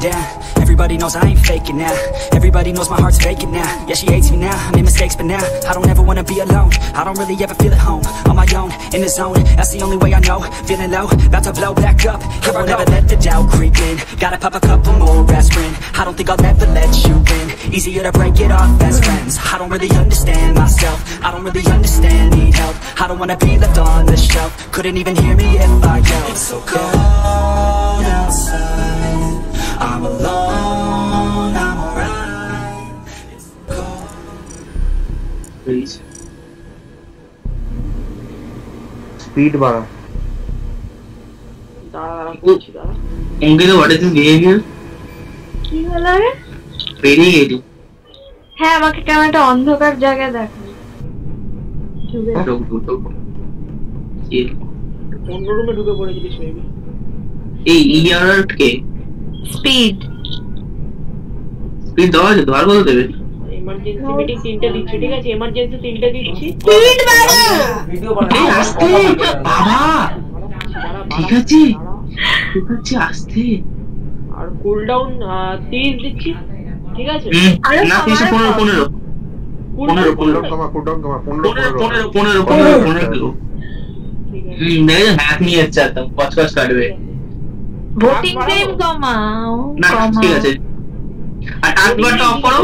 down. Everybody knows I ain't faking now. Everybody knows my heart's vacant now. Yeah, she hates me now, I made mistakes but now I don't ever wanna be alone. I don't really ever feel at home. On my own, in the zone, that's the only way I know. Feeling low, about to blow back up. Here I never let the doubt creep in. Gotta pop a couple more aspirin. I don't think I'll ever let you in. Easier to break it off best friends. I don't really understand myself. I don't really understand, need help. I don't wanna be left on the shelf. Couldn't even hear me if I yelled. It's so cold outside, I'm alone, I'm alright. It's cold. Please. Speed bar. Uncle, what is his behavior? কি হলো রে? বেরিয়ে গেলি। হ্যাঁ আমাকে কেমন একটা অন্ধকার জায়গায় দেখো। অন্য রুমে ঢুকে পড়েছিলিস মেবি। এই ইয়ার কে? স্পিড দাও আছে, আর কত দেবে? এমার্জেন্সি মিটিং 3টা দিচ্ছি, ঠিক আছে? এমার্জেন্সি 3টা দিচ্ছি। স্পিড বাড়া ভিডিও বানাও। আস্তে বাবা। ঠিক আছে আস্তে। আর কুল ডাউন 30 দিচ্ছি, ঠিক আছে? না 15 দেখে হ্যাক নিয়ে যাচ্ছে একদম কচকচ কাটবে। ভোটিং টাইম কমাও। না ঠিক আছে। আর টাস্ক বারটা অফ করো।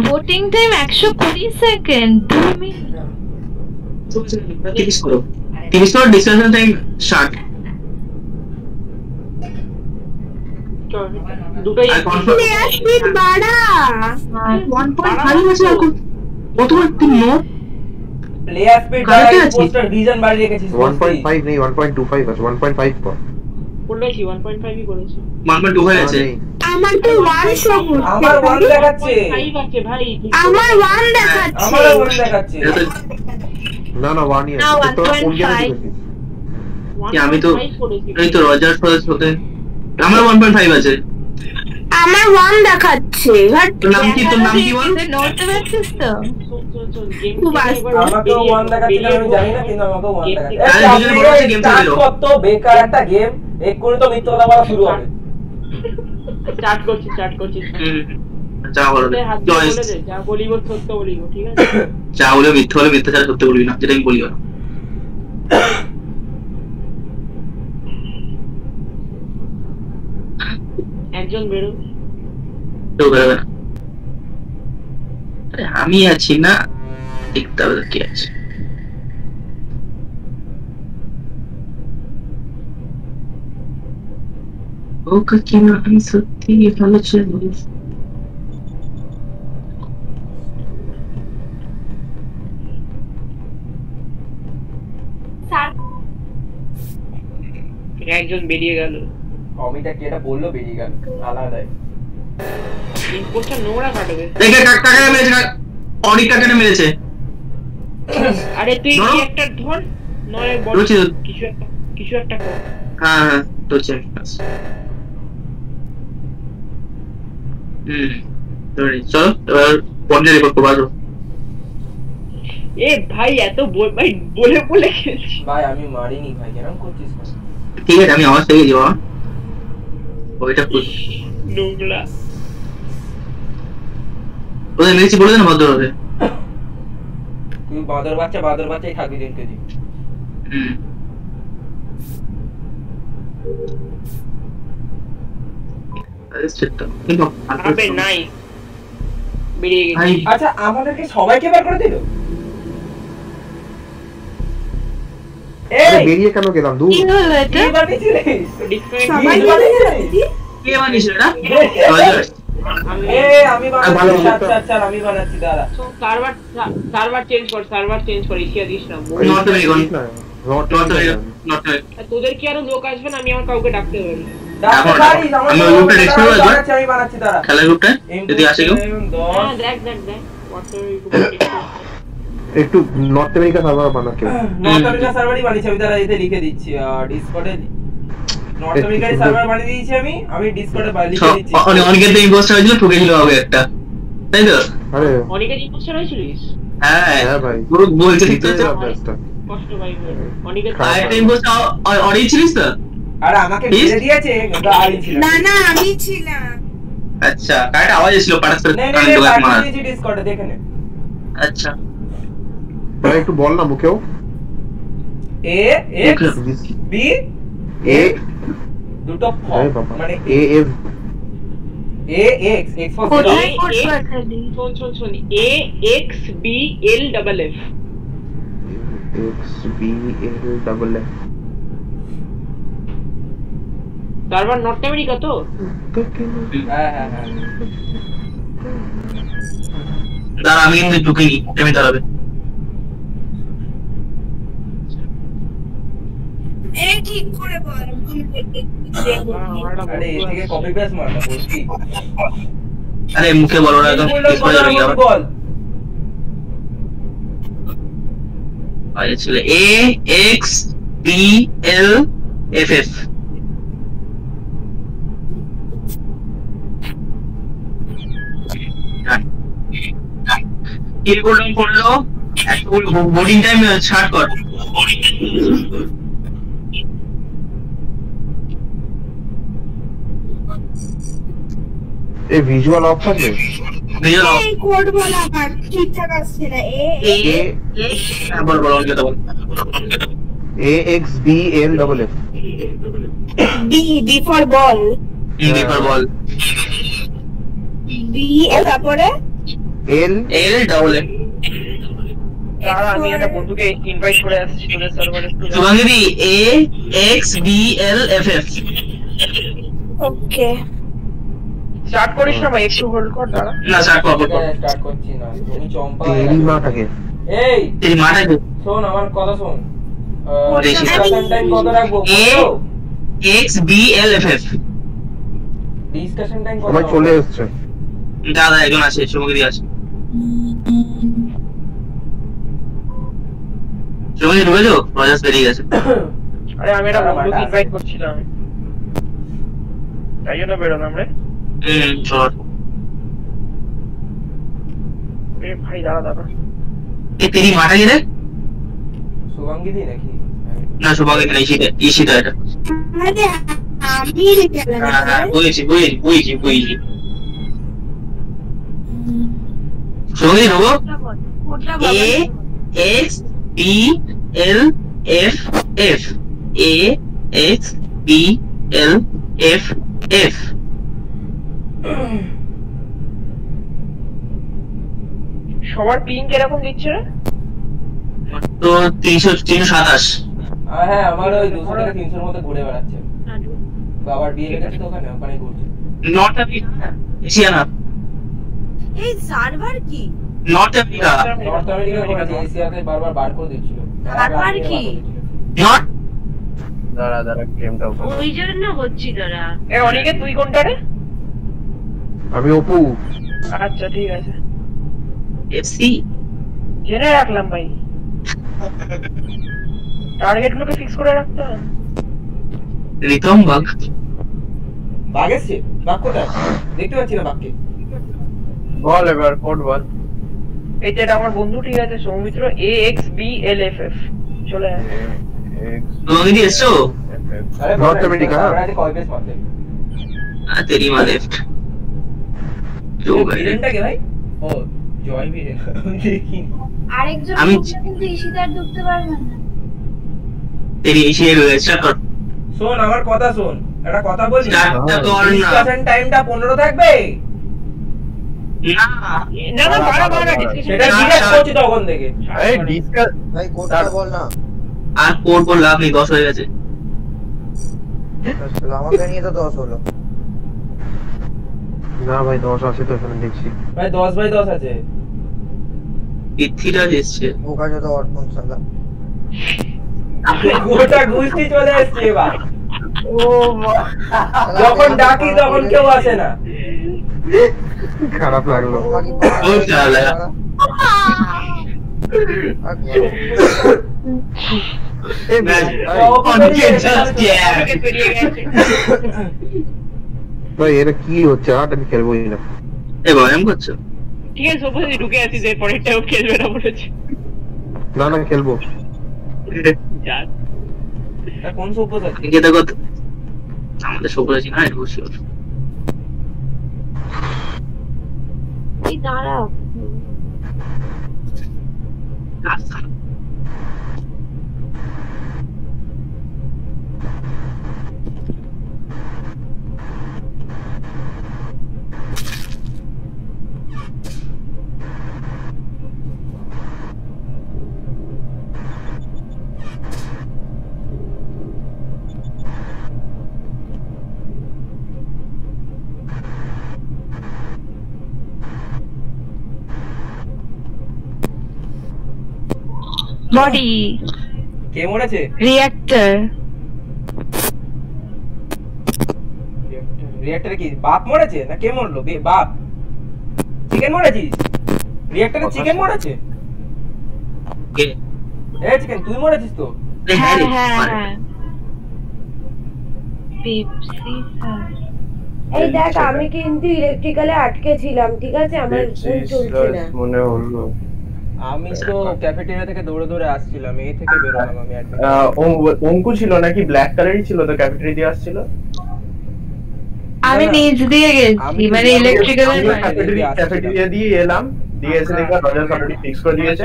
Voting time 120 second. 30 করো ডিসকাশন টাইম স্টার্ট। দুটোই স্পিড বাড়া 1.5 আছে এখন। কত তিন নোট প্লেয়ার স্পিড বাড়াই পোস্টার রিজন বাড়িয়ে রেখেছিস। 1.5 নেই 1.25 আছে 1.5 কর। বলেছি 1.5 ই করেছি। 1.25 আছে। আমার তো 1 শো করছে। আমার 1 দেখাচ্ছে। 5 আছে ভাই। আমার 1 দেখাচ্ছে। আমার 1 দেখাচ্ছে। না 1 ই আছে। তো কোন জায়গায় ঢুকেছিস? আমি তো এই তো রজার ফরেস্ট হতে আমার 1.5 আছে। আমার 1 দেখাচ্ছে। তোর নাম কি বল? নোট দেখাচ্ছিস তো? আমাকে 1 দেখাচ্ছে আমি জানি না, কিন্তু আমাকে 1 দেখাচ্ছে। তাহলে দুজনে বড় আছে গেম খেলো। কত বেকার একটা গেম। এক্ষুনি তো মিথ্যা কথা বলা শুরু হবে। স্টার্ট করছি। যা বলো জয়েস যা বলিব সত্য বলিব, ঠিক আছে? যা বলে মিথ্যা হলে মিথ্যা ছাড়া সত্য বলবি না, যেটা আমি বলিও না। একজন বেরো। তো বেরোবে না। আরে আমি আছি না, দেখতে হবে কি আছে। ও কাকিমা আমি সত্যি ভালো ছিল। একজন বেরিয়ে গেল। অমিতা কি এটা বললো বেরিয়ে গেল আলাদাই। ইনপুটটা নোংরা কাটবে। দেখে কাকাকে মেরেছে, অনেক কাকাকে মেরেছে। আরে তুই কি একটা ধর নয় বল কিছু একটা কর। হ্যাঁ তো চেক চলো এবার পয়েন্ট রেকর্ড করবো। আসো এ ভাই এত ভাই বলে খেলছি ভাই। আমি মারিনি ভাই, কেন করছিস? ঠিক আছে আমি আওয়াজ থেকে যাবো। ওইটা নোংরা ওদের মেরেছি বলে দেন ভদ্র হবে। তুই বাদর বাচ্চাই থাকবি দিনকে দিন। নাই বেরিয়ে গেছে। আচ্ছা আমাদেরকে সবাইকে বের করে দিল। বেরিয়ে কেন গেলাম? দূর কি হলো এটা? কি বানিয়েছিস? সবাই বানিয়েছিস? কে বানিয়েছিল এটা? আমি বানাচ্ছি। আচ্ছা আমি বানাচ্ছি। দাঁড়া সার্ভার চেঞ্জ কর। ইসিয়া দিস না। তোদের কি আরো লোক আসবে না? আমি আমার কাউকে ডাকতে পারি। আমি বানাচ্ছি। দাঁড়া খেলার গ্রুপটা যদি আসে কেউ দেখ একটু নর্থ আমেরিকা সার্ভার বানাচ্ছি। নর্থ আমেরিকা সার্ভারই বানিয়েছি আমি। তারা এতে লিখে দিচ্ছি ডিসকর্ডে। নর্থ আমেরিকার সার্ভার বানিয়ে দিয়েছি আমি ডিসকর্ডে লিখে দিচ্ছি। অনেকের তো ইম্পোস্টার হয়েছিল, ঠকেছিল হবে একটা, তাই তো? আরে অনেকের ইম্পোস্টার হয়েছিলিস? হ্যাঁ ভাই পুরো বলছিস তো কষ্ট ভাই। অনেকের আরেকটা ইম্পোস্টার অনেক ছিলিস তো? আর আমাকে মেরে দিয়েছে কিন্তু আমি ছিলাম না আমি ছিলাম। আচ্ছা কারেক্ট আওয়াজ এসেছিল পাটাস করে না কারেন্ট ঢোকার মার। পাঠিয়েছি ডিসকর্ডে দেখে নে। আচ্ছা ভাই একটু বল না মুখেও। এ এক্স বি এ দুটো মানে A F A X X ফর কোথায় কোড পাঠালি? শোন A X B L double F X B L double F. Server North America তো? হ্যাঁ দাঁড়া আমি কিন্তু ঢুকিনি তুমি দাঁড়াবে। এই ঠিক করে বল। আরে এ থেকে কপি পেস্ট মার না বলছি। আরে মুখে বলো না একদম ডিসপ্লে হয়ে যাবে। বল আরে ছিল A X B L F F. কি করলাম করলো একটু বোর্ডিং টাইম ছাড় কর। এই ভিজুয়াল অফ থাকবে। ভিজুয়াল অফ এই কোড বল আমার ঠিকঠাক আসছে না। এ বল বল অন কথা বল। A X B L double F. B for বল। বি ফর বল। বি এর তারপরে এল এল ডাবল এফ। দাঁড়া আমি একটা বন্ধুকে ইনভাইট করে আসছি তোদের সার্ভারে একটু। Shubhangi A X B L F F. Okay start করিস না ভাই, একটু হোল্ড কর দাঁড়া। না স্টার্ট কর কর। স্টার্ট করছি না তুমি চম্পা। তেরি মাটাকে এই এই মাঠে শোন আমার কথা শোন। দেখি। ডিসকাশন টাইম কত রাখবো? A X B L F F. Discussion time কত? আমার চলে এসেছে। দাদা একজন আছে শুভাঙ্গী আছে। শুভাঙ্গী ঢুকেছো? রজাস বেরিয়ে গেছে। আরে আমি একটা বন্ধুকে ইনভাইট করছিলাম তাই জন্য বেরোলাম রে। চল। এ ভাই দাঁড়া এ তেরি মাঠে গেলে শুভাঙ্গী দি নাকি? না শুভাঙ্গী না ইশিতা এটা। আরে আমি লিখে হ্যাঁ বুঝেছি শুভাঙ্গী ঢুকো। কোডটা A X B L F F. A X B L F F. সবার পিং এরকম দিচ্ছে রে। তো 327। হ্যাঁ আমার ওই 200 থেকে 300 এর মধ্যে ঘুরে বেড়াচ্ছে। বাবার বিয়ে লেগেছে তো ওখানে ঘুরছে। নর্থ আমেরিকা এশিয়া না এই সার্ভার কি? North America. নর্থ আমেরিকা করেছে এশিয়াতে বারবার বার করে দিচ্ছিল। সার্ভার কি? নর্থ দাঁড়া গেমটা ওপেন। ওই জন্য হচ্ছিল না। এ অনেকে তুই কোনটা রে? আমি অপু। আচ্ছা ঠিক আছে এফসি জেনে রাখলাম ভাই। টার্গেট গুলোকে ফিক্স করে রাখতে হবে। রিতম বাগ বাঘ এসছে? বাঘ কোথায়? দেখতে পাচ্ছি না বাঘকে। বল এবার কোড বল। এই যে এটা আমার বন্ধু ঠিক আছে Soumitra A X B L F F চলে আয়। তুমি কি এসছো? আরে নর্থ আমেরিকা। আরে কয় পেস মারতে? তেরি মা লেফট जो ভিলেনটা কে ভাই? ও জয় ভিলেন। দেখি আরেকজন আমি কিন্তু ইশিতার ঢুকতে পারবে না। तेरी এশিয়া রয়েছে কর। শোন আমার কথা শোন, একটা কথা বলি। স্টার্টটা কর না। ডিসকাশন টাইমটা 15 থাকবে? না না বাড়া ডিসকাশন সেটা জিজ্ঞেস করছি তখন থেকে। এই ডিসকাস ভাই কোডটা বল না। আর কোড বল লাভ নেই 10 হয়ে গেছে। আমাকে নিয়ে তো 10 হলো। না ভাই 10 আছে তো এখানে দেখছি। ভাই 10 বাই 10 আছে। ইথিরা এসছে। বোকা যত অর্পণ সালা। গোটা গুষ্টি চলে এসছে এবার। ও যখন ডাকি তখন কেউ আসে না। খারাপ লাগলো। ও চালা ভাই এটা কি হচ্ছে? আমি খেলবোই না। এবার এম করছো? ঠিক আছে সব ঢুকে আছিস এর পরেরটাও খেলবে না বলেছে। না খেলবো। যা কোন সুপার আছে? কি দেখো আমাদের সবুজ আছে না এটা শিওর। এই দাঁড়া বডি কে মরেছে? রিঅ্যাক্টর রিঅ্যাক্টরে কি বাপ মরেছে না কে মরলো? বাপ। চিকেন মরেছিস? রিঅ্যাক্টরে চিকেন মরেছে? কে? এ চিকেন তুই মরেছিস তো? হ্যাঁ হ্যাঁ হ্যাঁ পেপসি এই দেখ আমি কিন্তু ইলেকট্রিক্যালে আটকে ছিলাম, ঠিক আছে? আমার ফোন চলছে না মনে হলো। আমি তো ক্যাফেটেরিয়া থেকে দৌড়ে দৌড়ে আসছিলাম, এই থেকে বের হলাম আমি। অঙ্কু ছিল নাকি ব্ল্যাক কালারই ছিল তো ক্যাফেটেরিয়া দিয়ে আসছিল? আমি নিচ দিয়ে গেছি মানে ক্যাফেটেরিয়া দিয়ে এলাম, দিয়ে এসে দেখলাম রজার অলরেডি ফিক্স করে দিয়েছে।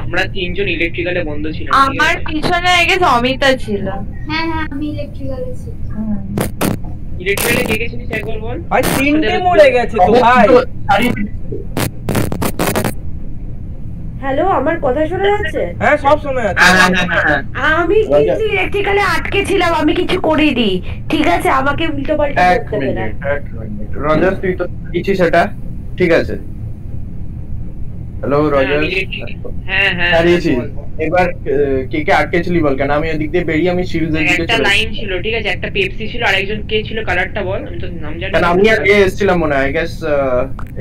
আমরা তিনজন ইলেকট্রিক্যালে বন্ধ ছিলাম। আমার পিছনে আগে অমিতা ছিল। হ্যাঁ হ্যাঁ আমি ইলেকট্রিক্যালে ছিলাম। ইলেকট্রিক্যালে কে গেছিস একবার বল? ভাই তিনটে মরে গেছে তো ভাই। হ্যালো, আমার কথা শোনা যাচ্ছে? হ্যাঁ সব শোনা যাচ্ছে। আমি কিন্তু ইলেকট্রিক্যালে আটকে ছিলাম, আমি কিছু করিনি, ঠিক আছে? আমাকে উল্টো পাল্টা করতে হবে না। রজার তুই তো কিছু সেটা ঠিক আছে। হ্যালো রজার, হ্যাঁ হ্যাঁ হারিয়েছি। এবার কে কে আটকে ছিলি বল, কেন আমি ওদিক দিয়ে বেরিয়ে আমি শিলদের দিকে একটা লাইন ছিল, ঠিক আছে? একটা পেপসি ছিল আর একজন কে ছিল কালারটা বল, আমি তো নাম জানি না। আমি আগে এসেছিলাম মনে হয়, আই গেস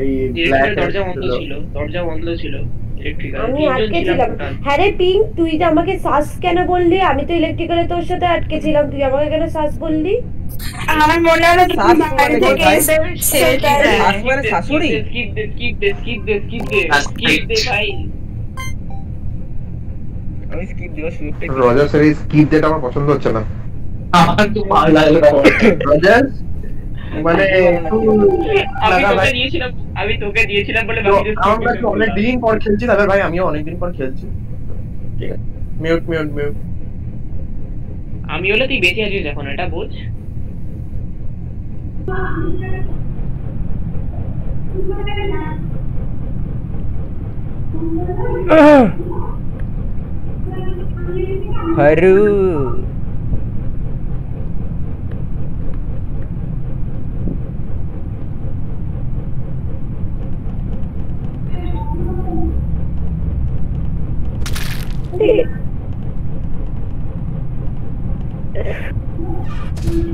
এই ব্ল্যাক দরজা বন্ধ ছিল, দরজা বন্ধ ছিল ইলেকট্রিক্যাল। আমি আটকে ছিলাম। হ্যাঁ রে পিঙ্ক, তুই যে আমাকে সাস কেন বললি? আমি তো ইলেকট্রিক্যালে তোর সাথে আটকে ছিলাম, তুই আমাকে কেন সাস বললি? আমার মনে হলো তুমি বাইরে থেকে এসে মানে শাশুড়ি। স্কিপ দে ভাই। আমি স্কিপ দেওয়ার সুযোগটা রজার স্যার স্কিপ যেটা আমার পছন্দ হচ্ছে না। আমার তো ভালো লাগলো রজার মানে আমি তোকে দিয়েছিলাম বলে আমরা তো অনেক দিন পর খেলছি দাদা ভাই, আমিও অনেক দিন পর খেলছি। ঠিক আছে মিউট মিউট মিউট। আমি হলে তুই বেঁচে আছিস এখন, এটা বোঝ। হরু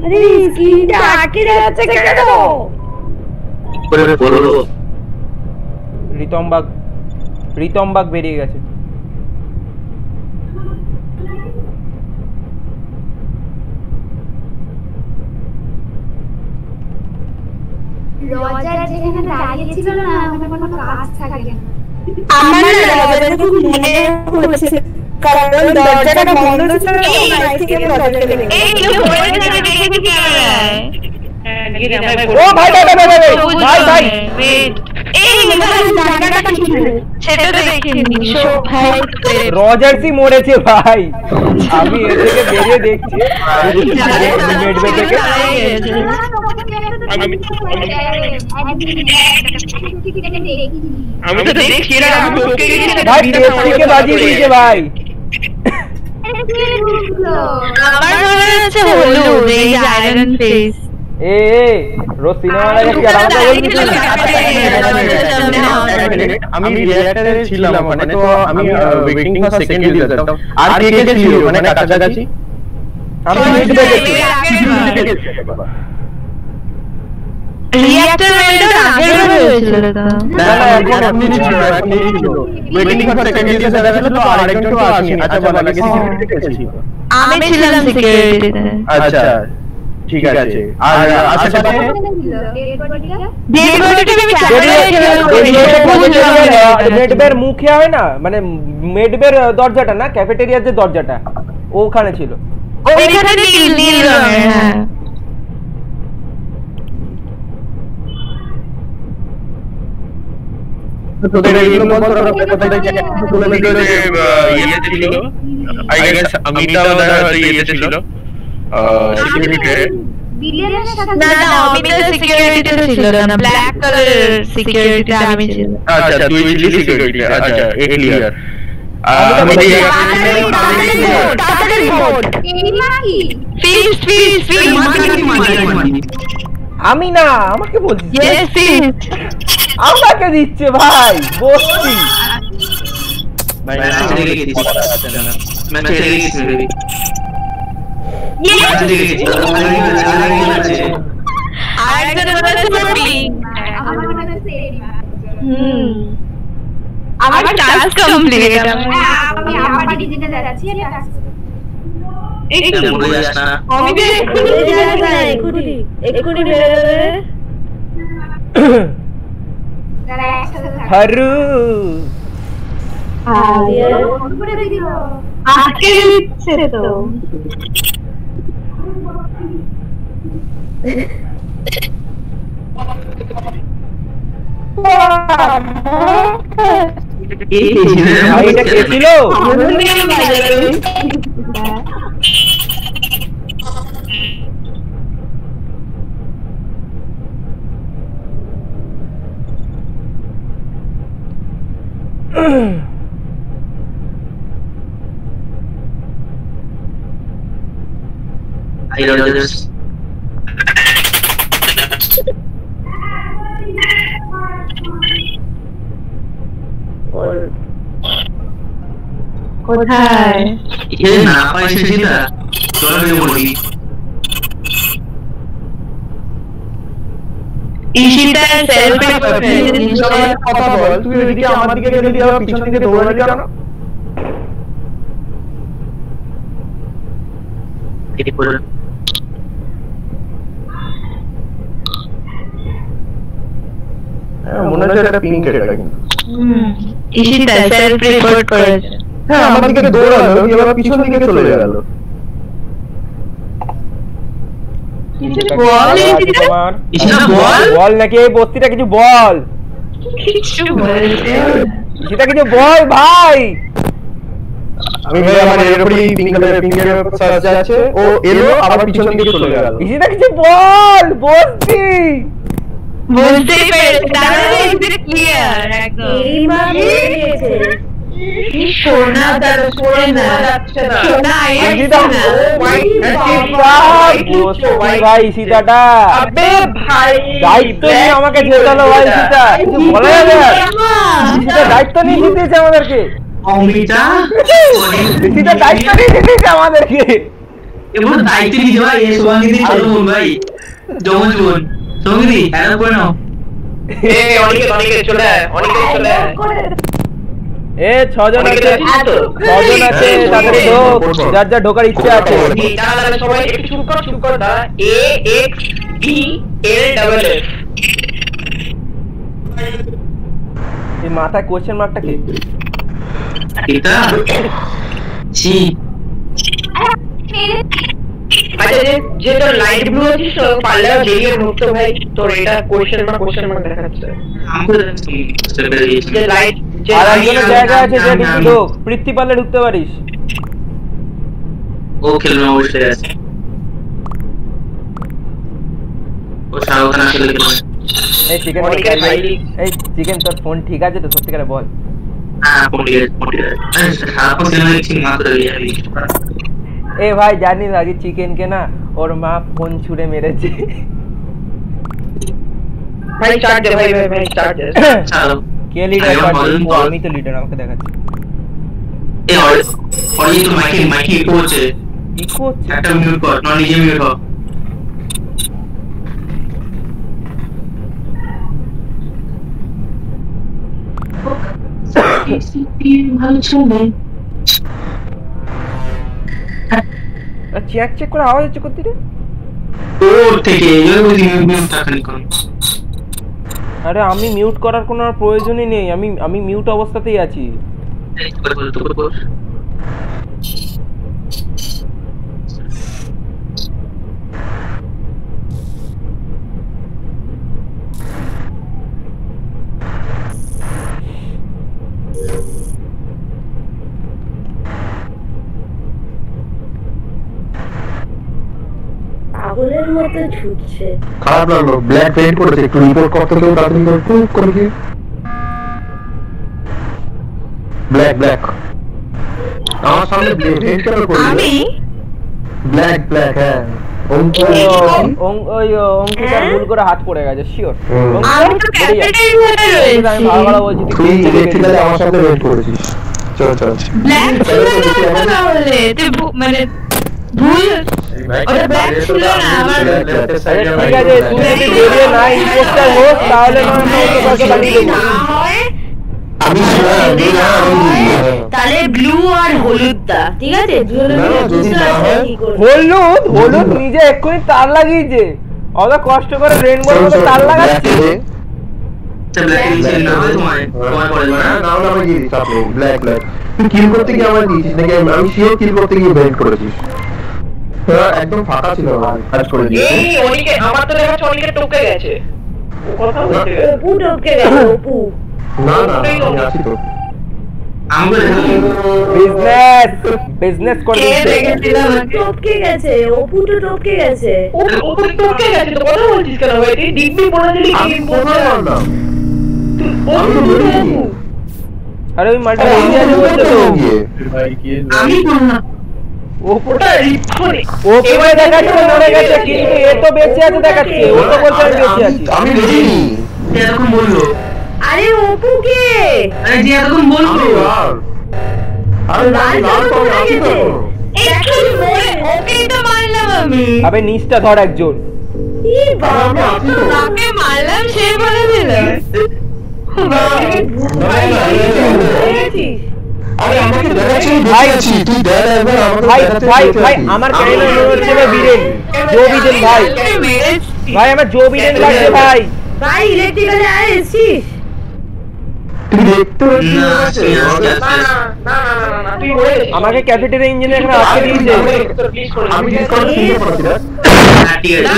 আরে স্ক্রিনটা আটকে যাচ্ছে কেন? রিতমবাগ বেরিয়ে গেছে। রজার যেখানে দাঁড়িয়ে ছিল না ওখানে কোনো কাজ থাকে না। আমার রজার খুব মনে হচ্ছে কারণ দরজাটা বন্ধ ছিল না, বাইরে থেকে দরজা খুলে এই কি হয়েছে দেখে কি ক্যামেরায়? হ্যাঁ নাকি আমরা ও ভাই ওয়েট এই জায়গাটা কি সেটা দেখিনি সব ভাই। রজারসি মরেছে ভাই, আমি এর থেকে বেরিয়ে দেখছি মেডবে থেকে। আমি তো দেখছি না, আমি ওকে ভাই পেপসিকে বাজিয়ে দিয়েছে ভাই। আমার মনে হচ্ছে হলুদ এই আয়রন ফেস। এ রোজ সিনেমা দেখি আর আমাকে বলছিস আমি রিঅ্যাক্টরে ছিলাম মানে, তো আমি ওয়েটিং ফর সেকেন্ড ইউজার তো আর কে কে ছিল মানে কাছাকাছি? আমি মিডবে গেছি। রিঅ্যাক্টর মেল্টন আগে হয়েছিল তো না এখন আপনি ছিল ওয়েটিং ফর সেকেন্ড ইউজার ছিল তো আরেকজন তো আসেনি। আচ্ছা বল আগে সিকিউরিটি কে ছিল? আমি ছিলাম সিকিউরিটিতে। আচ্ছা ঠিক আছে। আর আশেপাশে মেডবের মুখে হয় না মানে মেডবের দরজাটা না, ক্যাফেটেরিয়ার যে দরজাটা ওখানে ছিল। ওইখানে নীল নীল রঙের। হ্যাঁ তোদের এইগুলো বল তোরা কোথায় থেকে তুলে নিয়ে ইয়েতে ছিল আই গেস অমিতা ওদের ইয়েতে ছিল সিকিউরিটি বিলিয়নের সাথে না অমিতা সিকিউরিটিতে ছিল না, ব্ল্যাক কালার সিকিউরিটি আমি ছিল। আচ্ছা তুই ছিলি সিকিউরিটি, আচ্ছা এ ক্লিয়ার। আমি না, আমাকে বলছি, আমাকে দিচ্ছে ভাই, বসছি ভাই ম্যাচ হেরে গেছি বেবি। আমার টাস্ক কমপ্লিট। আমি আমার ডিজিটে যাচ্ছি। হারু আজকে দিচ্ছে তো এটা কে ছিল? কোথায় না পাইছিস না চলে বলবি ইশিতা সেলফ কথা বল, তুই এদিকে আমার দিকে গেলি আর পিছন দিকে দৌড়ালি কেন? মনে হচ্ছে একটা পিঙ্ক এটা কিন্তু। ইশিতা সেলফ রিপোর্ট করেছে। হ্যাঁ আমার দিকে দৌড়ালো, এবার পিছন দিকে চলে গেল। বল নাকি এই বস্তিটা কিছু বল, সেটা কিছু বল ভাই। আমি ভাই আমার এরপরই পিঙ্কের সার্চ আছে, ও এলো আবার পিছন দিকে চলে গেল। সেটা কিছু বল, বস্তি বুঝতেই পেরেছি, তাহলে এটা ক্লিয়ার একদম। সোনা তার পড়ে না সোনা ভাই সীতাটা দায়িত্ব নিয়ে আমাকে জেতালো ভাই। সীতা কিছু বলা যাবে, সীতা দায়িত্ব নিয়ে জিতেছে আমাদেরকে, সীতা দায়িত্ব নিয়ে জিতেছে আমাদেরকে। এবার দায়িত্ব নিয়ে ভাই এই সঙ্গীতি চলো ভাই জমন জীবন সঙ্গীতি হ্যালো করে নাও। অনেকে চলে এ 6 জন আছে, 6 জন আছে, তাড়াতাড়ি ঢোক, যার যা ঢোকার ইচ্ছা আছে। তাহলে সবাই একটু শুরু কর দা A X B L F। এই মাথায় কোশ্চেন মার্কটা কি? এটা জি আচ্ছা যে তোর লাইট ব্লু আছে তো পারলে জেগে ঢুকতো ভাই, তোর এটা কোশ্চেন মার্ক দেখাচ্ছে। যে লাইট যে আরেকজনের জায়গা আছে, যে ঢুকতে ঢোক, পৃথ্বী পারলে ঢুকতে পারিস। ও খেলবে অবশ্যই আছে, ও শাহরুখ খান আসলে খেলবে। এই চিকেন তোর ফোন ঠিক আছে তো সত্যিকারে বল? হ্যাঁ ফোন ঠিক আছে, শাহরুখ সিনেমা ঠিক মাত্র যাবি। এ ভাই জানিস আগে চিকেন কে না ওর মা ফোন ছুড়ে মেরেছে ভাই। চার্জ দে ভাই চার্জ দে। কে লিডার? আমি তো লিডার, আমাকে দেখাচ্ছে। এ অরি তো মাইকে ইকো হচ্ছে, একটা মিউট কর, না নিজে মিউট হ। ভালো চলবে। চেক করে আওয়াজ হচ্ছে কোথা থেকে? ওর থেকে মিউট থাকলে কোন। আরে আমি মিউট করার কোনো প্রয়োজনই নেই, আমি মিউট অবস্থাতেই আছি। মতো ছুটছে। খারাপ লাগলো, ব্ল্যাক পেইন্ট করেছে, একটু রিপোর্ট করতে কেউ তাড়াতাড়ি করে খুব করে কি ব্ল্যাক ব্ল্যাক আমার সামনে পেইন্ট কেন করলি? আমি ব্ল্যাক ব্ল্যাক হ্যাঁ অঙ্কিতার ভুল করে হাত পড়ে গেছে শিওর। আমি তো ক্যাফেটেরিয়াতে রয়েছি। আমি ভালো বলছি তুই ইলেকট্রিক্যালে আমার সামনে ওয়েট করেছিস। চল চল ব্ল্যাক ছিল না তাহলে তুই মানে ভুল ওটা ব্ল্যাক ছিল না আমার। ঠিক আছে তুই যদি বেরিয়ে না ইম্পোস্টার হোস তাহলে নয় বানিয়ে দেবো। আমি তাহলে ব্লু আর হলুদটা ঠিক আছে। হলুদ নিজে এক্ষুনি তার লাগিয়েছে, অত কষ্ট করে রেনবোর মতো তার লাগাচ্ছে। ব্ল্যাক ব্ল্যাক তুই কিল করতে গিয়ে আমার দিয়েছিস নাকি? আমি শিওর কিল করতে গিয়ে বেল্ট করেছিস। একদম ফাঁকা ছিল কাজ করে দিয়েছে। এই অনিকে আমার তো দেখা অনিকে টপকে গেছে। ও কথা বলছে অপু টপকে গেছে। অপু না না আমি আছি তো। বিজনেস করে টপকে গেছে। অপু তো টপকে গেছে। ও টপকে গেছে তো কথা বলছিস কেন ভাই? তুই দিব্যি বলে দিলি কি বলছিস? আরে ওই মালটা এরিয়া আছে বলছো তো আমি বললাম ওটা ওপরে দেখাচ্ছে মরে গেছে কিন্তু এ তো বেঁচে আছে দেখাচ্ছে। ও তো বলছে আমি বেঁচে আছি। আমি দেখিনি। এরকম বললো? আরে অপু কে? আরে যে এরকম বললো আরে লাল তো আছি তো। একটু মরে ওকেই তো মারলাম আমি। আবে নিচটা ধর একজন। ই বাবা তাকে মারলাম সে বলে দিল। আরে আমাকে দেখাচ্ছিস ভাই আছি তুই দেখ একবার আমাকে ভাই ভাই ভাই আমার কেন মনে হচ্ছে না বীরেন জো বীরেন ভাই ভাই আমার জো বীরেন লাগছে ভাই। ভাই ইলেকট্রিক্যালে আইছিস? তুই দেখতে না তুই বলে আমাকে ক্যাফেটেরিয়া ইঞ্জিনে এখানে আটকে দিয়েছে। আমি ডিসকাউন্ট দিতে পারছি না। ঠিক আছে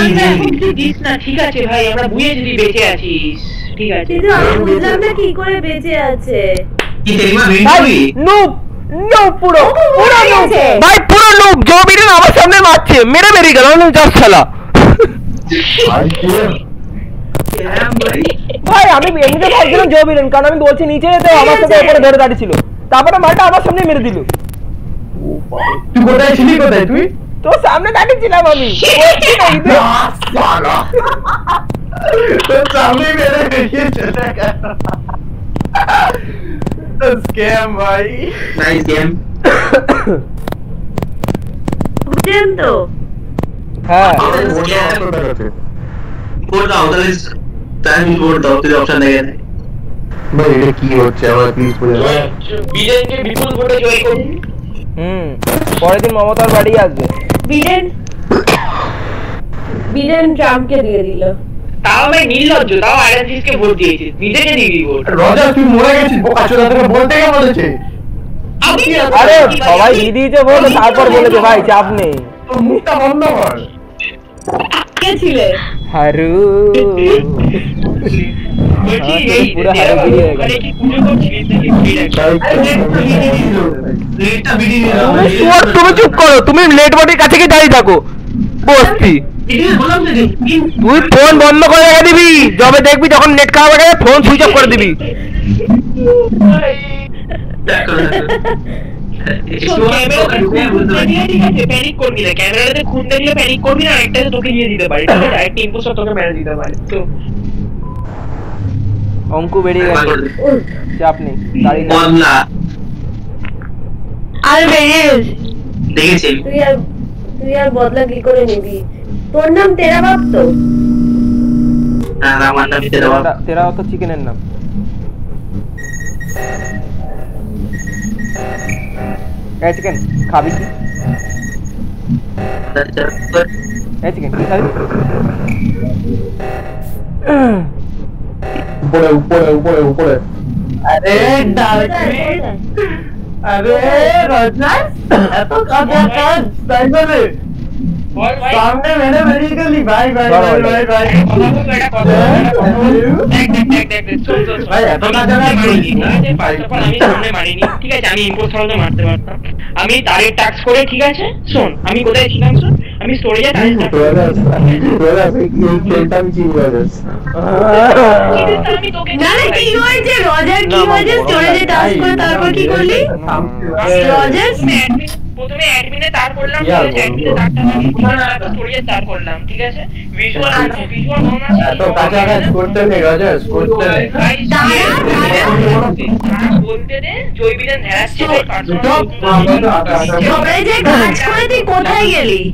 তুই দিস না ঠিক আছে ভাই আমরা বুঝেছি তুই বেঁচে আছিস ঠিক আছে। কিন্তু আমি বুঝলাম না কি করে বেঁচে আছে। কি তেরিমা ভাই ভিডিও নুব নুব পুরো পুরো নুব ভাই পুরো নুব জো বীরেন আমার সামনে মারছে মেরে মেরে গেল আমি জাস্ট শালা। ভাই কি ভাই আমি এমনিতে ভাবছিলাম জো বীরেন কারণ আমি বলছি নিচে যেতে আমার সাথে উপরে ধরে দাঁড়িয়ে ছিল তারপরে মালটা আমার সামনে মেরে দিল। তুই কোথায় ছিলি কোথায় তুই? তো সামনে দাঁড়িয়ে ছিলাম আমি। সালা তোর সামনে মেরে দিয়েছে স্ক্যাম ভাই। Nice game. বুঝলেন তো? হ্যাঁ বোর্ড দাও তাহলে টাইম বোর্ড দাও তুই অপশন দেখে নে। ভাই এটা কি হচ্ছে আমার প্লিজ বলে দাও। বিজেপি বিপুল ভোটে জয় করুন। পরের দিন মমতার বাড়ি আসবে। বিডেন ট্রাম্পকে দিয়ে দিল। তাও ভাই নির্লজ্জ তাও আইএনসিসকে ভোট দিয়েছিস নিজেকে দিবি ভোট। রজার তুই মরে গেছিস বোকাচোদা তোকে বলতে কে বলেছে? আরে সবাই দিয়ে দিয়েছে বলে তারপর বলেছে ভাই চাপ নেই। তোর মুখটা বন্ধ কর। কে ছিলে? হারু বলছি হ্যাঁ, এই পুরো হারে বেরিয়ে গেল। মানে কি পুজো করছিস নাকি লেটটা ভিডিও তুমি চুপ করো তুমি লেট বডির কাছে গিয়ে দাঁড়িয়ে থাকো বসতি। ভিডিও বললাম তো তুই ফোন বন্ধ করে রেখে দিবি যবে দেখবি যখন নেট খারাপ হয়ে যাবে ফোন সুইচ অফ করে দিবি। প্যানিক করবি না ক্যামেরাতে খুন দেখলে প্যানিক করবি না একটা তোকে দিয়ে দিতে পারি ঠিক আছে একটা ইম্পোস্টার তোকে মেরে দিতে পারে তো অঙ্কু বেরিয়ে গেছে চাপ নেই দাঁড়িয়ে বদলা আর বেরিয়ে দেখেছি তুই আর বদলা কি করে নিবি? তোর নাম তেরা বাপ তো? না আমার নাম তেরা তো চিকেনের নাম। এই চিকেন খাবি কি? এই চিকেন কি খাবি? উপরে উপরে উপরে উপরে। আরে রজনাস এত কথা কাজ তাই বলে সামনে মেরে বেরিয়ে গেলি ভাই ভাই ভাই ভাই ভাই ভাই এত কাজ আমি সামনে মারিনি ঠিক আছে আমি ইম্পোস্টারকে মারতে পারতাম আমি তারের টাস্ক করে ঠিক আছে শোন আমি কোথায় ছিলাম শোন আমি স্টোরেজে টাইমটা আমি তোকে না না কি হয়েছে রজার কি হয়েছে স্টোরেজে টাচ করে তারপর কি করলি রজার প্রথমে অ্যাডমিনে তার করলাম অ্যাডমিনে তারটা আমি স্টোরেজে তার করলাম ঠিক আছে ভিজুয়াল মন আছে এত কাছাকাছি করতে নেই রজার করতে নেই বলতে দে জয়বিদান ধ্যারাচ্ছে স্টোরেজে কাজ করে তুই কোথায় গেলি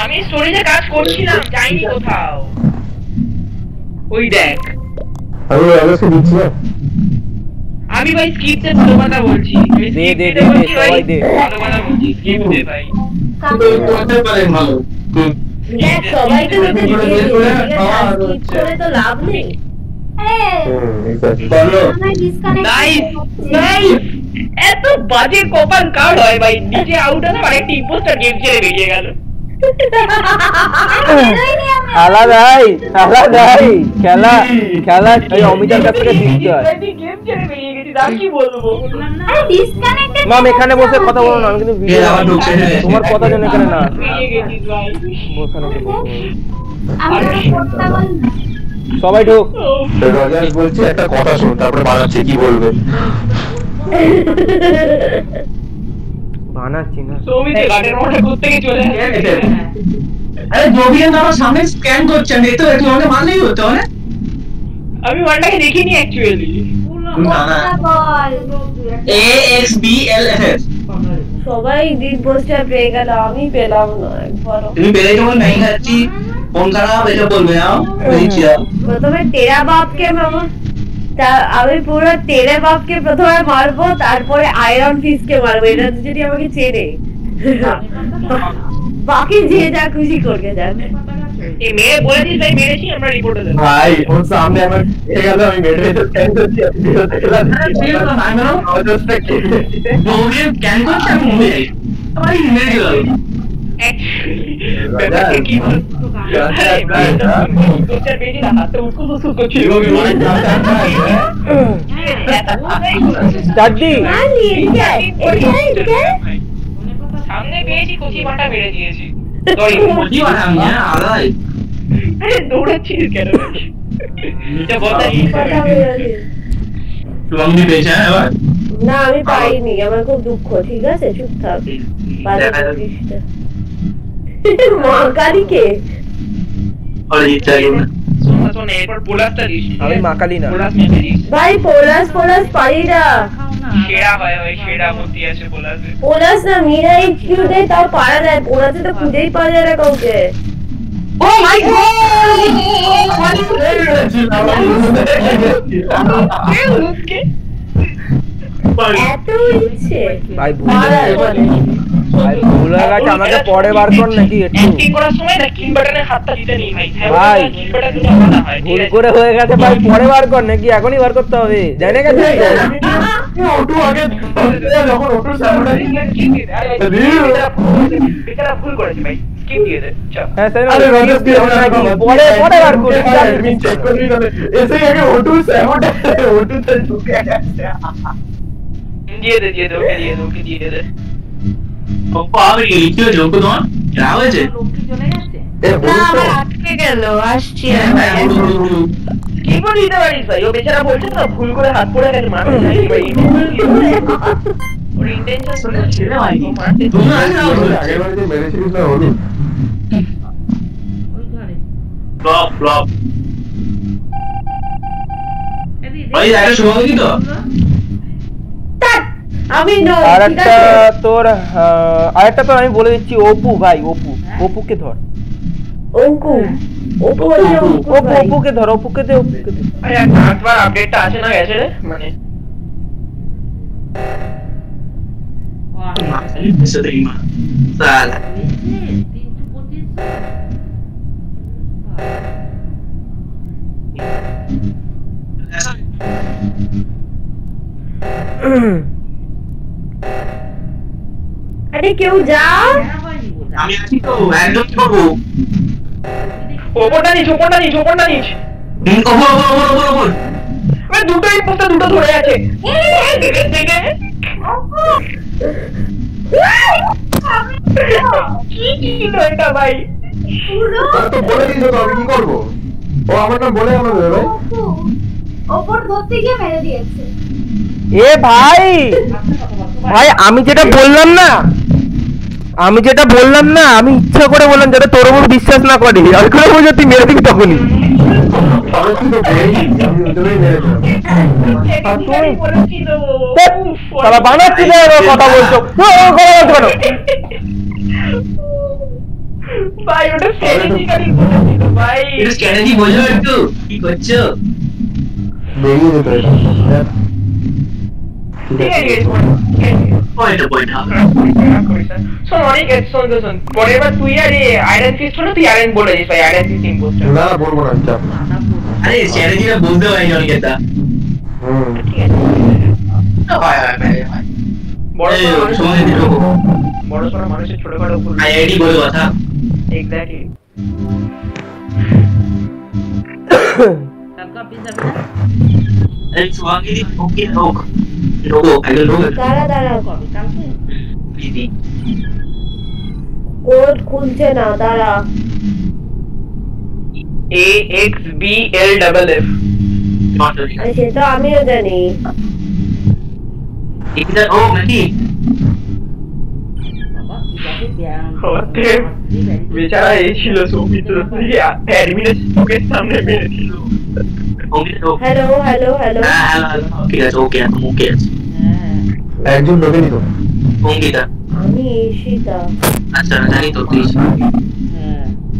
আমি স্টোরেজে কাজ করছিলাম যাইনি কোথাও ওই দেখ আমি রজারকে দিচ্ছি না আমি ভাই স্কিপতে ভালো কথা বলছি দে সবাই দে ভালো কথা বলছি স্কিপ দে ভাই করতে পারে ভালো দেখ সবাই তো ওতে স্কিপ করে তো লাভ নেই এত বাজে কপাল কার্ড হয় ভাই নিচে আউট হলো আর একটা ইম্পোস্টার গেম ছেড়ে বেরিয়ে গেল আলাদাই খেলা এই অমিতার কাছ থেকে শিখতে হয় গেম ছেড়ে বেরিয়ে গেছি আর কি বলবো মাম এখানে বসে কথা বলো না আমি কিন্তু ভিডিও তোমার কথা যেন এখানে না বেরিয়ে গেছি ভাই সবাই ঢোক রজার বলছে একটা কথা শুন তারপরে বানাচ্ছে কি বলবে বানাচ্ছি না সৌমিতে গাটের মধ্যে ঘুরতে গিয়ে চলে গেছে আরে জবিয়ান আমার সামনে স্ক্যান করছে আমি তো একটু আমাকে মানলেই হতো না আমি ওয়ানটাকে দেখিনি অ্যাকচুয়ালি AXBLFF সবাই দিন পোস্টার পেয়ে গেল আমি পেলাম না একবারও তুমি পেলে যখন নাই খাচ্ছি ফোন খারাপ এটা বলবে না প্রথমে তেরা বাপকে মামা আমি পুরো তেরে বাপকে প্রথমে মারবো তারপরে আয়রন ফিসকে মারবো এটা যদি আমাকে চেনে বাকি যে যা খুশি করবে যাবে এই মেয়ে বলেছিস ভাই মেরেছি আমরা রিপোর্টে দেব ভাই ওর সামনে আমার এ গেল আমি মেরে তো স্ক্যান করছি ভিডিওতে গেলাম অজস্র কি জবিয়ান স্ক্যান করছে আমি মরে যাই আমার মেরে গেল কি তোর বেটি না হাতে উঠকো সুকো ছিল দাদি সামনে পেয়েছি কচি মাটা মেরে দিয়েছি সরি কি বানাম না আলাই আরে দৌড়াচ্ছিস কেন এটা বলতে তুমি পেয়েছ এবার না আমি পাইনি আমার খুব দুঃখ ঠিক আছে চুপ থাক বাজে বলিস না মা কালীকে আর ইচ্ছা না শোন এরপর পোলাসটা দিস আমি মাকালি না পোলাস মেরে দিস ভাই পোলাস পারি না সেরা হয় ওই সেরা মূর্তি আছে পোলাসে পোলাস না মিরা এইচকিউ দেয় তাও পারা যায় পোলাসে তো খুঁজেই পাওয়া যায় না কাউকে ও মাই গড এত ইচ্ছে ভাই ভুল হয়ে গেছে আমাকে পরে বার কর নাকি একটু অ্যাক্টিং করার সময় না কিং বাটনে হাতটা দিতে নেই ভাই ভাই কিং বাটন দিলে আলাদা হয় ভুল করে হয়ে গেছে ভাই পরে বার কর নাকি এখনই বার করতে হবে জানে গেছে ওটু আগে যখন ওটু সামনে বেচারা ভুল করেছে ভাই স্কিপ দিয়ে দে চল হ্যাঁ স্যার আরে রজত দিয়ে পরে বার কর চেক করবি না এসে আগে ওটু সামনে ওটুতে ঢুকে গেছে দিয়ে দে ওকে দিয়ে দে পাওয়ার কি হয়েছে তোমার যা হয়েছে না আমার আটকে গেল আসছি কি করে দিতে পারিস ভাই ও বেচারা বলছে না ভুল করে হাত পড়ে গেছে মারতে নাই ভাই ওর ইন্টেনশন ছিল ভাই মারতে তুমি আগেরবার যে মেরেছিলিস না হলো ফ্লপ ভাই এটা শুরু হয়ে গেল আমি আরেকটা তোর আমি বলে দিচ্ছি অপু ভাই অপুকে ধর অপুকে ধর অপুকে দে আরে একবার আপডেটটা আছে না গেছে রে মানে সালা আরে কেউ যা আমি আছি তো একদম কি করবো ওপরটা নিচ ওপর দুটোই পোস্টার দুটো ধরে আছে কি ছিল এটা ভাই? তো বলে দিয়েছো তো আমি কি করবো? ও আমার নাম বলে আমার ভাই ওপর ধরতে গিয়ে মেরে দিয়েছে। এ ভাই ভাই আমি যেটা বললাম না আমি ইচ্ছা করে বললাম যাতে তোর উপর বিশ্বাস না করে আর করে বুঝে তুই মেরে দিবি তখনই। তারা বানাচ্ছি না কথা বলছো ভাই ওটা স্ট্র্যাটেজিক্যালি বলেছিল ভাই। এটা স্ট্র্যাটেজি বলছো একটু কি করছো? বেরিয়ে যেতে পরের বার তুই আর আয়রন ফিস্ট হলো, তুই আয়রন বলে দিস ভাই, আয়রন ফিস্ট ইম্পোস্টার। না বলবো না চাপ। আরে স্ট্র্যাটেজিটা বুঝতে পারিনি অনেকটা। ঠিক আছে বড় সড়ো মানুষের ছোটখাটো ভুল আইআইডি বলে কথা। এক্স্যাক্টলি। सबका पीस अपना अरे सुहागी दी ओके लोगो आई डोंट नो দাঁড়া काम से प्लीज কোড খুলছে না, দাঁড়া। AXBLFF नॉट আরে সেটা আমিও জানি। इधर ओ मती बाबा जाके ध्यान ওতে বেচারা এই ছিল সৌমিত্র, অ্যাডমিনের চোখের সামনে মেরেছিল। ओके तो hello hello hello okay okay একজন লোকে নিত ओके दा আমি ঈশিতা। अच्छा जानी तो प्लीज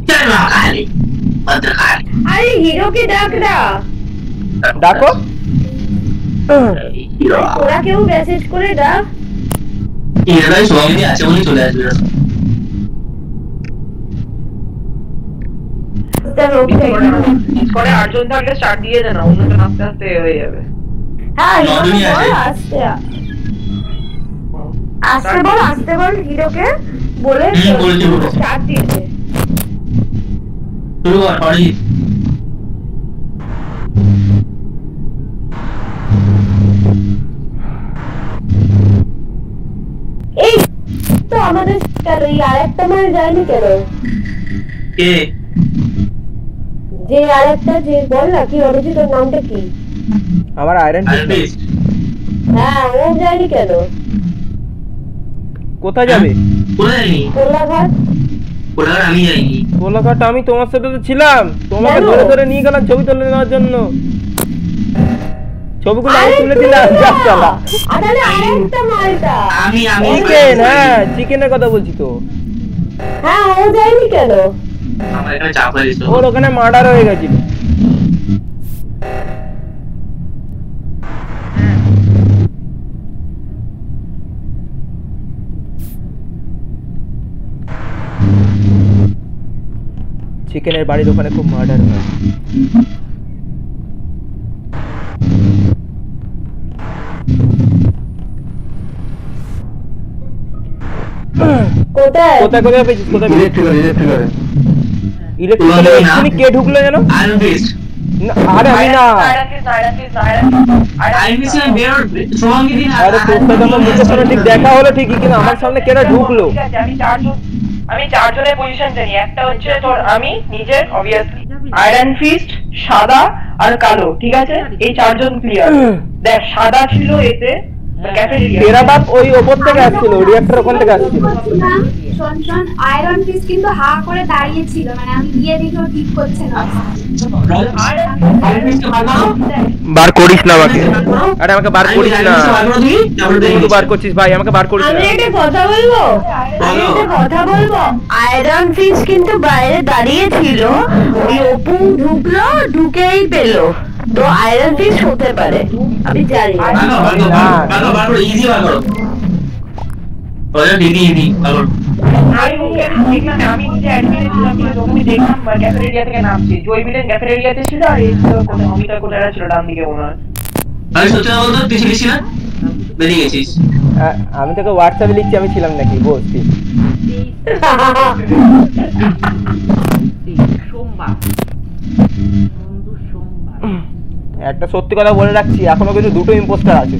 चल ना खाली बंद कर আরে হিরোকে ডাক না। ডাকো ওরা কেউ মেসেজ করে ডাক। এরাই সুহাগী আছে বলে চলে আসবে। ডিসকর্ডে 8 জন থাকলে স্টার্ট দিয়ে দেন, অন্যজন আস্তে আস্তে হয়ে যাবে। হ্যাঁ নজনই আছে। আস্তে বল হিরোকে বলে বলছি স্টার্ট দিতে। শুরু কর পড়ি। এই তো আমাদের কেন এই আরেকটা মানে যায়নি কেন? কে যে আরেকটা যে বল না কি অরিজিৎ, তোর নামটা কি? আমার আয়রন আরবিস্ট হ্যাঁ ও যায়নি কেন? কোথায় যাবে? কোথায় নি কোলাঘাট। কোথায় আমি যাইনি। কোলাঘাট আমি তোমার সাথে তো ছিলাম, তোমাকে ধরে ধরে নিয়ে গেলাম ছবি তুলে নেওয়ার জন্য। ছবিগুলো আমি তুলে দিলাম। যা শালা আরে আরেকটা মালটা। আমি চিকেন, হ্যাঁ চিকেনের কথা বলছি তো। হ্যাঁ ও যায়নি কেন? আমার এখানে চাপ হয়ে গেছে। ওর ওখানে মার্ডার হয়ে গেছিল। চিকেনের বাড়ির ওখানে খুব মার্ডার হয়। কোথায় কোথায় কোথায় পেয়েছিস? কোথায় ইলেকট্রিক কে ঢুকলো যেন? আরবিস্ট আরে আমি না, আরবিস্ট এর বের সুহাগী দিন। আরে তোর সাথে আমার মুখের সামনে ঠিক দেখা হলো ঠিকই, কিন্তু আমার সামনে কেন ঢুকলো? আমি চারজনের পজিশন জানি। একটা হচ্ছে তোর আমি নিজের অবভিয়াসলি, আয়রন ফিস্ট, সাদা আর কালো, ঠিক আছে? এই চারজন ক্লিয়ার। দেখ সাদা ছিল এতে ক্যাফেটেরিয়া, তেরা বাপ ওই ওপর থেকে আসছিল, রিঅ্যাক্টর ওখান থেকে আসছিল। শোন আয়রন ফিস্ট কিন্তু হা করে দাঁড়িয়ে ছিল, মানে আমি গিয়ে দেখি ও ঠিক করছে না। বার করিস না আমাকে, আরে আমাকে বার করিস না, তুই বার করছিস ভাই, আমাকে বার করিস না। আমি একটা কথা বলবো, আয়রন ফিশ কিন্তু বাইরে দাঁড়িয়ে ছিল, ওই অপু ঢুকলো, ঢুকেই পেলো, তো আয়রন ফিশ হতে পারে, আমি জানি না। ইজি বার করো ওটা দিদি ভালো। আমি নিজে অ্যাডমিনে ছিলাম, যখনই দেখলাম ক্যাফেটেরিয়া থেকে নামছি, জয়বিলেন ক্যাফেটেরিয়াতে ছিল আর এই অমিতা কোথায় ছিল ডান দিকে মনে হয়। আমি সত্যি বলতো তুই ছিলিস না, বেরিয়ে গেছিস। আমি তোকে হোয়াটসঅ্যাপে লিখছি আমি ছিলাম নাকি, বস তুই। একটা সত্যি কথা বলে রাখছি, এখনো কিন্তু দুটো ইম্পোস্টার আছে।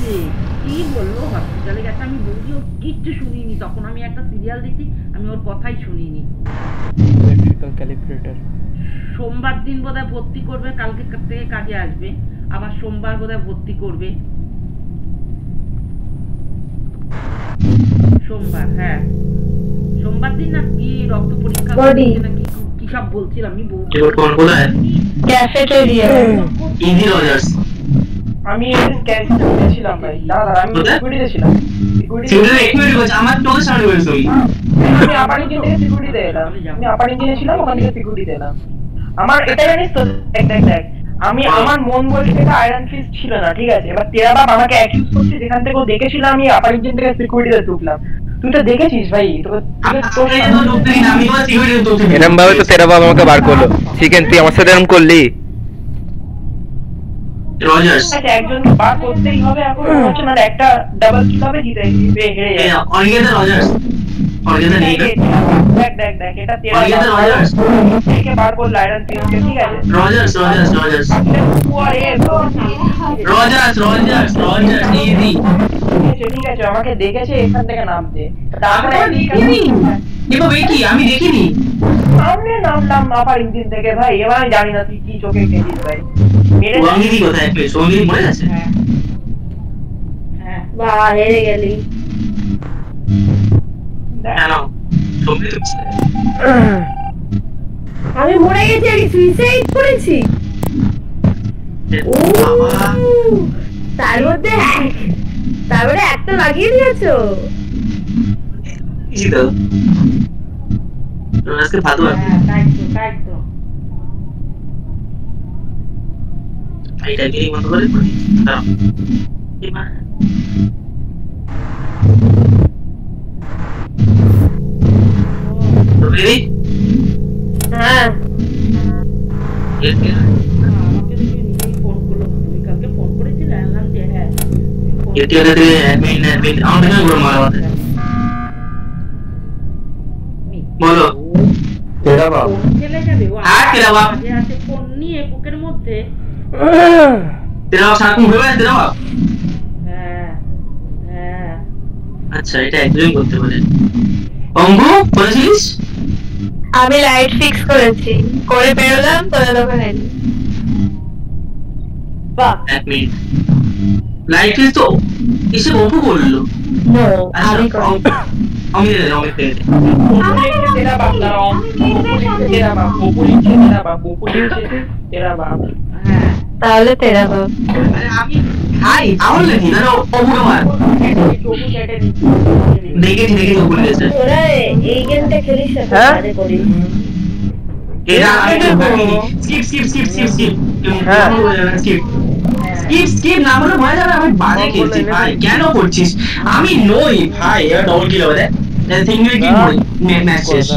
গেছে, কি বললো হসপিটালে গেছে, আমি বলছি ও কিচ্ছু শুনিনি, তখন আমি একটা সিরিয়াল দেখি, আমি ওর কথাই শুনিনি। ইলেকট্রিক্যাল ক্যালিব্রেটর সোমবার দিন বোধহয় ভর্তি করবে, কালকে থেকে কাজে আসবে, আবার সোমবার বোধহয় ভর্তি করবে, সোমবার, হ্যাঁ সোমবার দিন না কি রক্ত পরীক্ষা না কি সব বলছিলাম আমি ক্যাফেটেরিয়া ইজি রজার্স। আমি ক্যান্টিনে ছিলাম ভাই, দাদা আমি সিকিউরিটিতে ছিলাম। সিকিউরিটি একুইটি বলছ আমার তোর সামনে বলছ তুই। আমি আপার ইঞ্জিন থেকে সিকিউরিটিতে এলাম, আমি আপার ইঞ্জিনে ছিলাম, ওখান থেকে সিকিউরিটিতে এলাম। আমার এটা জানিস তো, দেখ আমি আমার মন বলছে এটা আয়রন ফিস্ট ছিল না, ঠিক আছে? এবার তেরা বাপ আমাকে অ্যাকিউজ করছে, যেখান থেকে ও দেখেছিল আমি আপার ইঞ্জিন থেকে সিকিউরিটিতে ঢুকলাম। তুই তো দেখেছিস ভাই, এরম ভাবে তো তেরা বাবা আমাকে বার করলো। চিকেন তুই আমার সাথে এরম করলি? রজার্স একজনকে বার করতেই হবে, এখন হচ্ছে না একটা ডাবল কিল হবে, জিতে হেরে যাবে। অনিকেতা রজার্স, অনিকেতা নেই, দেখ এটা তেরা রজার্স থেকে বার করলো আয়রন ফিস্টকে, ঠিক আছে? রজার্স ইজি ঠিক আছে, আমাকে দেখেছে এখান থেকে নামতে, তারপরে আমি দেখিনি, সামনে নামলাম আপার ইঞ্জিন থেকে ভাই। এবার আমি জানি না তুই কি চোখে খেলিস ভাই। সঙ্গীতি কোথায় পেয়ে, সঙ্গীতি মনে আছে? হ্যাঁ বাহ, হেরে গেলি। কেন সঙ্গীতি আমি মরে গেছি, আমি সুইসাইড করেছি। তারপরে একটা লাগিয়ে দিয়েছো। আজকে ভালো এটা কি মত করে দাও এবার তো রেডি? হ্যাঁ বলো চলে যাবে ও তেরা বাপ আছে ফোন নিয়ে বুকের মধ্যে। তেরা বাপ সারাক্ষণ ঘুরে বেড়ায় তেরা বাপ? হ্যাঁ হ্যাঁ আচ্ছা এটা একদমই করতে পারে। অঙ্গু করেছিস? আমি লাইট ফিক্স করেছি, করে বেরোলাম তোরা দোকানে এলি। বাহ, এক মিনিট, লাইট ফিক্স তো এসে অপু করলো? নো আমি করি। আমি অমিত পেয়ে তেরা বাপ তেরা বাপ। হ্যাঁ তাহলে তেরা বাপ। আমি হাই আমার নাকি না অপু আমার দেখেছি বলে গেছে। তোরা এই গেমটা খেলিস না, কাজে করিস। এরা স্কিপ না বলে মজা যাবে। আমি বাজে খেলছি ভাই, কেন করছিস? আমি নই ভাই, এবার ডবল কিল হবে। সিঙ্গেল কিল ম্যাচ শেষ।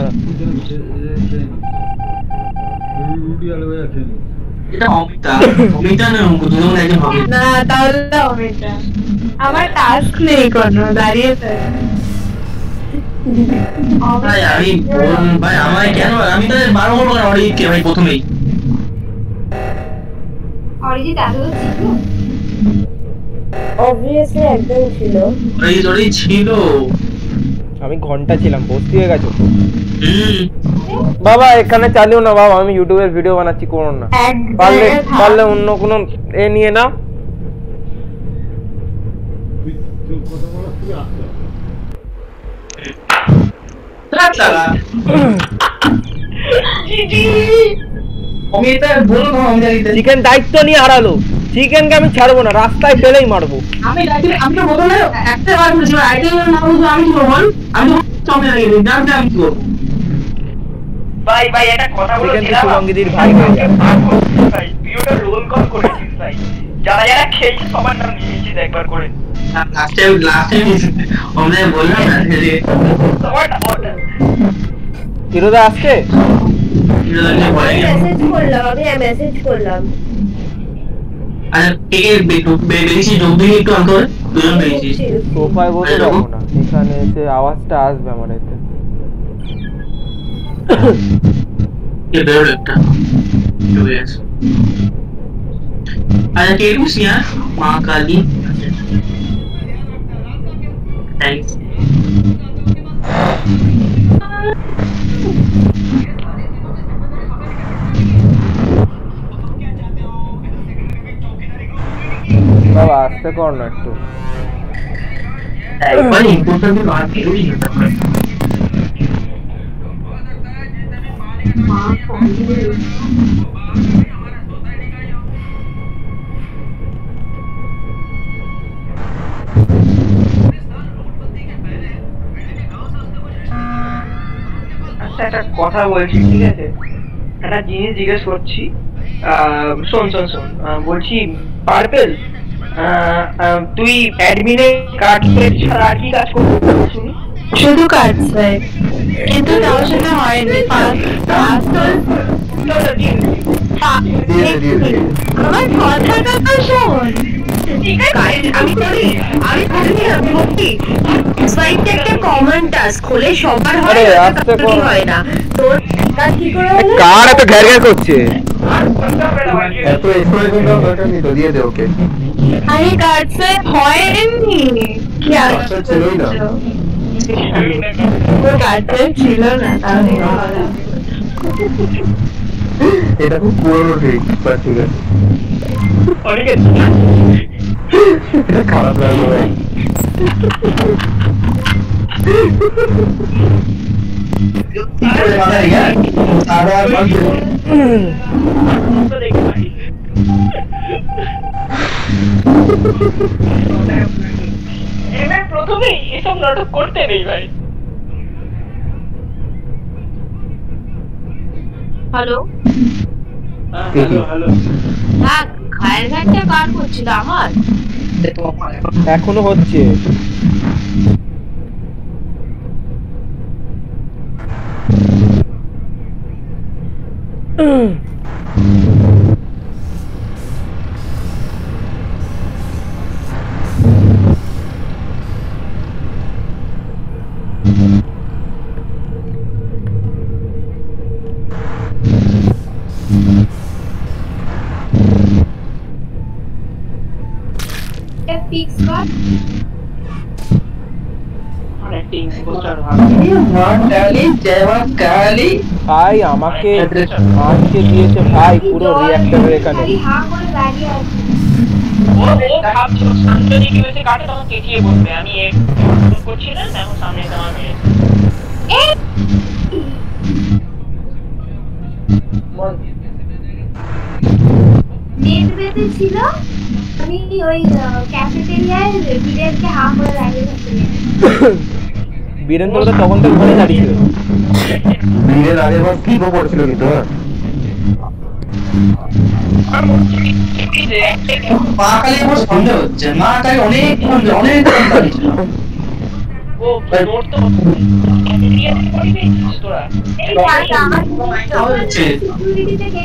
এটা অমিতা না দুজন একজন হবে না, তাহলে অমিতা। আমার টাস্ক নেই কোনো, দাঁড়িয়ে ভাই আমি ভাই আমার কেন আমি তো 12 বলবো না অরিজিৎ কে ভাই প্রথমেই। অরিজিৎ এত ছিল? অবভিয়াসলি একদম ছিল। অরিজিৎ ছিল। আমি ঘন্টা ছিলাম, বসতি হয়ে গেছো। বাবা এখানে চালিও না বাবা, আমি ইউটিউবের ভিডিও বানাচ্ছি, করো না। পারলে অন্য কোনো এ নিয়ে নাও। চিকেন দায়িত্ব নিয়ে হারালো। চিকেনকে আমি ছাড়বো না, রাস্তায় ফেলেই মারবো। আমি তো বলবো একটা বার বলেছি আইটেম না বলবো, আমি কি বলবো? আমি তো চমকে লাগিয়ে দিই, জানতে আমি কি করবো? ভাই একটা কথা বলে চিকেন তো শুভঙ্গিদির ভাই হয়ে যায় ভাই। ভিডিওটা রোল কল করেছিস ভাই, যারা খেলছে সবার নাম নিয়েছিস একবার করে। লাস্ট টাইম আমরা বললাম না যে হিরোদা আসছে। মেসেজ করলাম। আচ্ছা কে বেরিয়েছি যোগ দিন একটু আনতে হবে, দুজন বেরিয়েছি। সোফায় বসে যাবো না, এখানে এসে আওয়াজটা আসবে আমার এতে। বেরোলো একটা চলে গেছে। আচ্ছা কে বুঝি মা কালী ভাই বাবা আস্তে কর না একটু একবার ইম্পোর্টেন্ট মার বেরোই না আচ্ছা একটা কথা বলছি ঠিক আছে একটা জিনিস জিজ্ঞেস করছি শোন শোন শোন বলছি পার্পেল তুই অ্যাডমিনে কাজ ছাড়া আর কি কাজ করবি শুনি শুধু কাজ স্যার কিন্তু তাও সেটা হয়নি আমার কথাটা তো শোন আমি করি একটা কমন টাস্ক হলে সবার হয় না তোর কি করে কার এত ঘ্যার ঘ্যার করছে এত এক্সপ্রেশন দাও দরকার নেই তো দিয়ে দে ওকে আরে কাজ স্যার হয়নি কি আচ্ছা ছিলই না তোর কাজ ছিল না তাহলে এটা খুব পুরনো ট্রিক বাট ঠিক আছে অনেকে এটা খারাপ লাগলো ভাই প্রথমেই এসব নাটক করতে নেই ভাই হ্যালো হ্যালো হ্যাঁ খায়ের ঘাটটা কার করছিল আমার এখনো হচ্ছে ফিক্স কর ভাই আমাকে আজকে দিয়েছে ভাই পুরো রিঅ্যাক্টরের এখানে হ্যাঁ করে দাঁড়িয়ে আছে ও ভাবছিল সামনে কি হয়েছে কাটে তখন কেটিয়ে বলবে আমি করছি না এখন সামনে তোমার নেট বেতে ছিল আমি ওই ক্যাফেটেরিয়ায় বিরেনকে হা করে দাঁড়িয়ে থাকতে বীরেন তো তখন তো ওখানে দাঁড়িয়ে ছিল বীরের আগের বার স্কিপও করছিল কিন্তু মা কালী আমার সন্দেহ হচ্ছে মা কালী অনেক দাঁড়িয়েছিল ও নোট তো তোরা সিকিউরিটিতে কে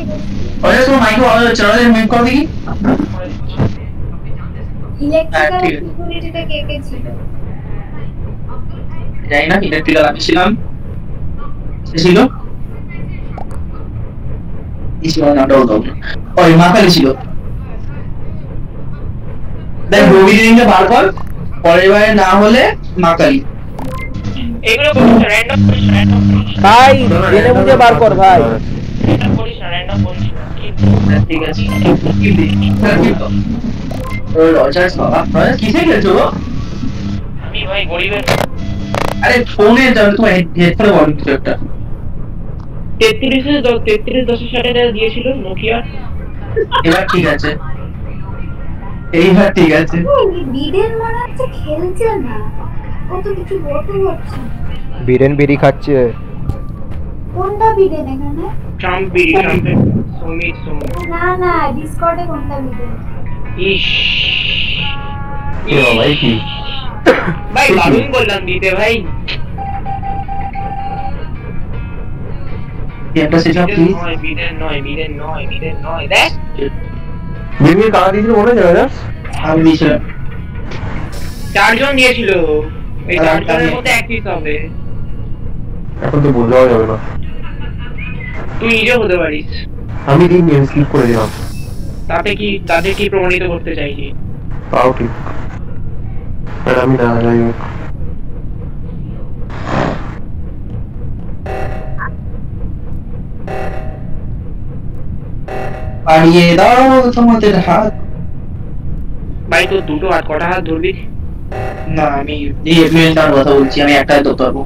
ওরে তো মাইক আওয়াজ হচ্ছে ওরে মিউট কর দেখি ইলেকট্রিক্যাল সিকিউরিটিতে কে কে ছিল যাই না ইলেকট্রিক্যাল আমি ছিলাম ছিল ওই মা কালী ছিল দেখ রবি রিংটা বার কর পরের বারে না হলে মা কালী এগুলো করিস র‍্যান্ডম ভাই জেনে বুঝে বার কর ভাই করিস না র‍্যান্ডম করিস ঠিক আছে ওই রজার্স বাবা কিসে গেছো আমি ভাই গরিবের আরে ফোনে যাও তুমি হেডফোনে বল কিছু একটা 3310 দিয়েছিল নোকিয়া এবার ঠিক আছে এইবার ঠিক আছে বিডেন মনে হচ্ছে খেলছে না ও তো কিছু বলতে হচ্ছে বীরেন বিড়ি খাচ্ছে কোনটা বিডেন এখানে চাম্পি সুমিত না না ডিসকর্ডে কোনটা বিডেন ইশ এ ভাই কি ভাই দারুণ বললাম দিতে ভাই একটা সেটআপ প্লিজ বিডেন নয় দেখ মিমি কারা দিয়েছিল মনে আছে রাজা আমি দিয়েছিলাম চারজন দিয়েছিল এই চারজনের মধ্যে এক পিস হবে এখন তো বোঝাও যাবে না তুই নিজে হতে পারিস আমি দিন স্কিপ করে দিলাম তাতে কি প্রমাণিত করতে চাইছি তাও ঠিক আর আমি না যাই হোক বাড়িয়ে দাও তোমাদের হাত। ভাই তো দুটো হাত, কটা হাত ধরবি? না আমি এই এফএনটার কথা বলছি, আমি একটাই ধরতে পারবো।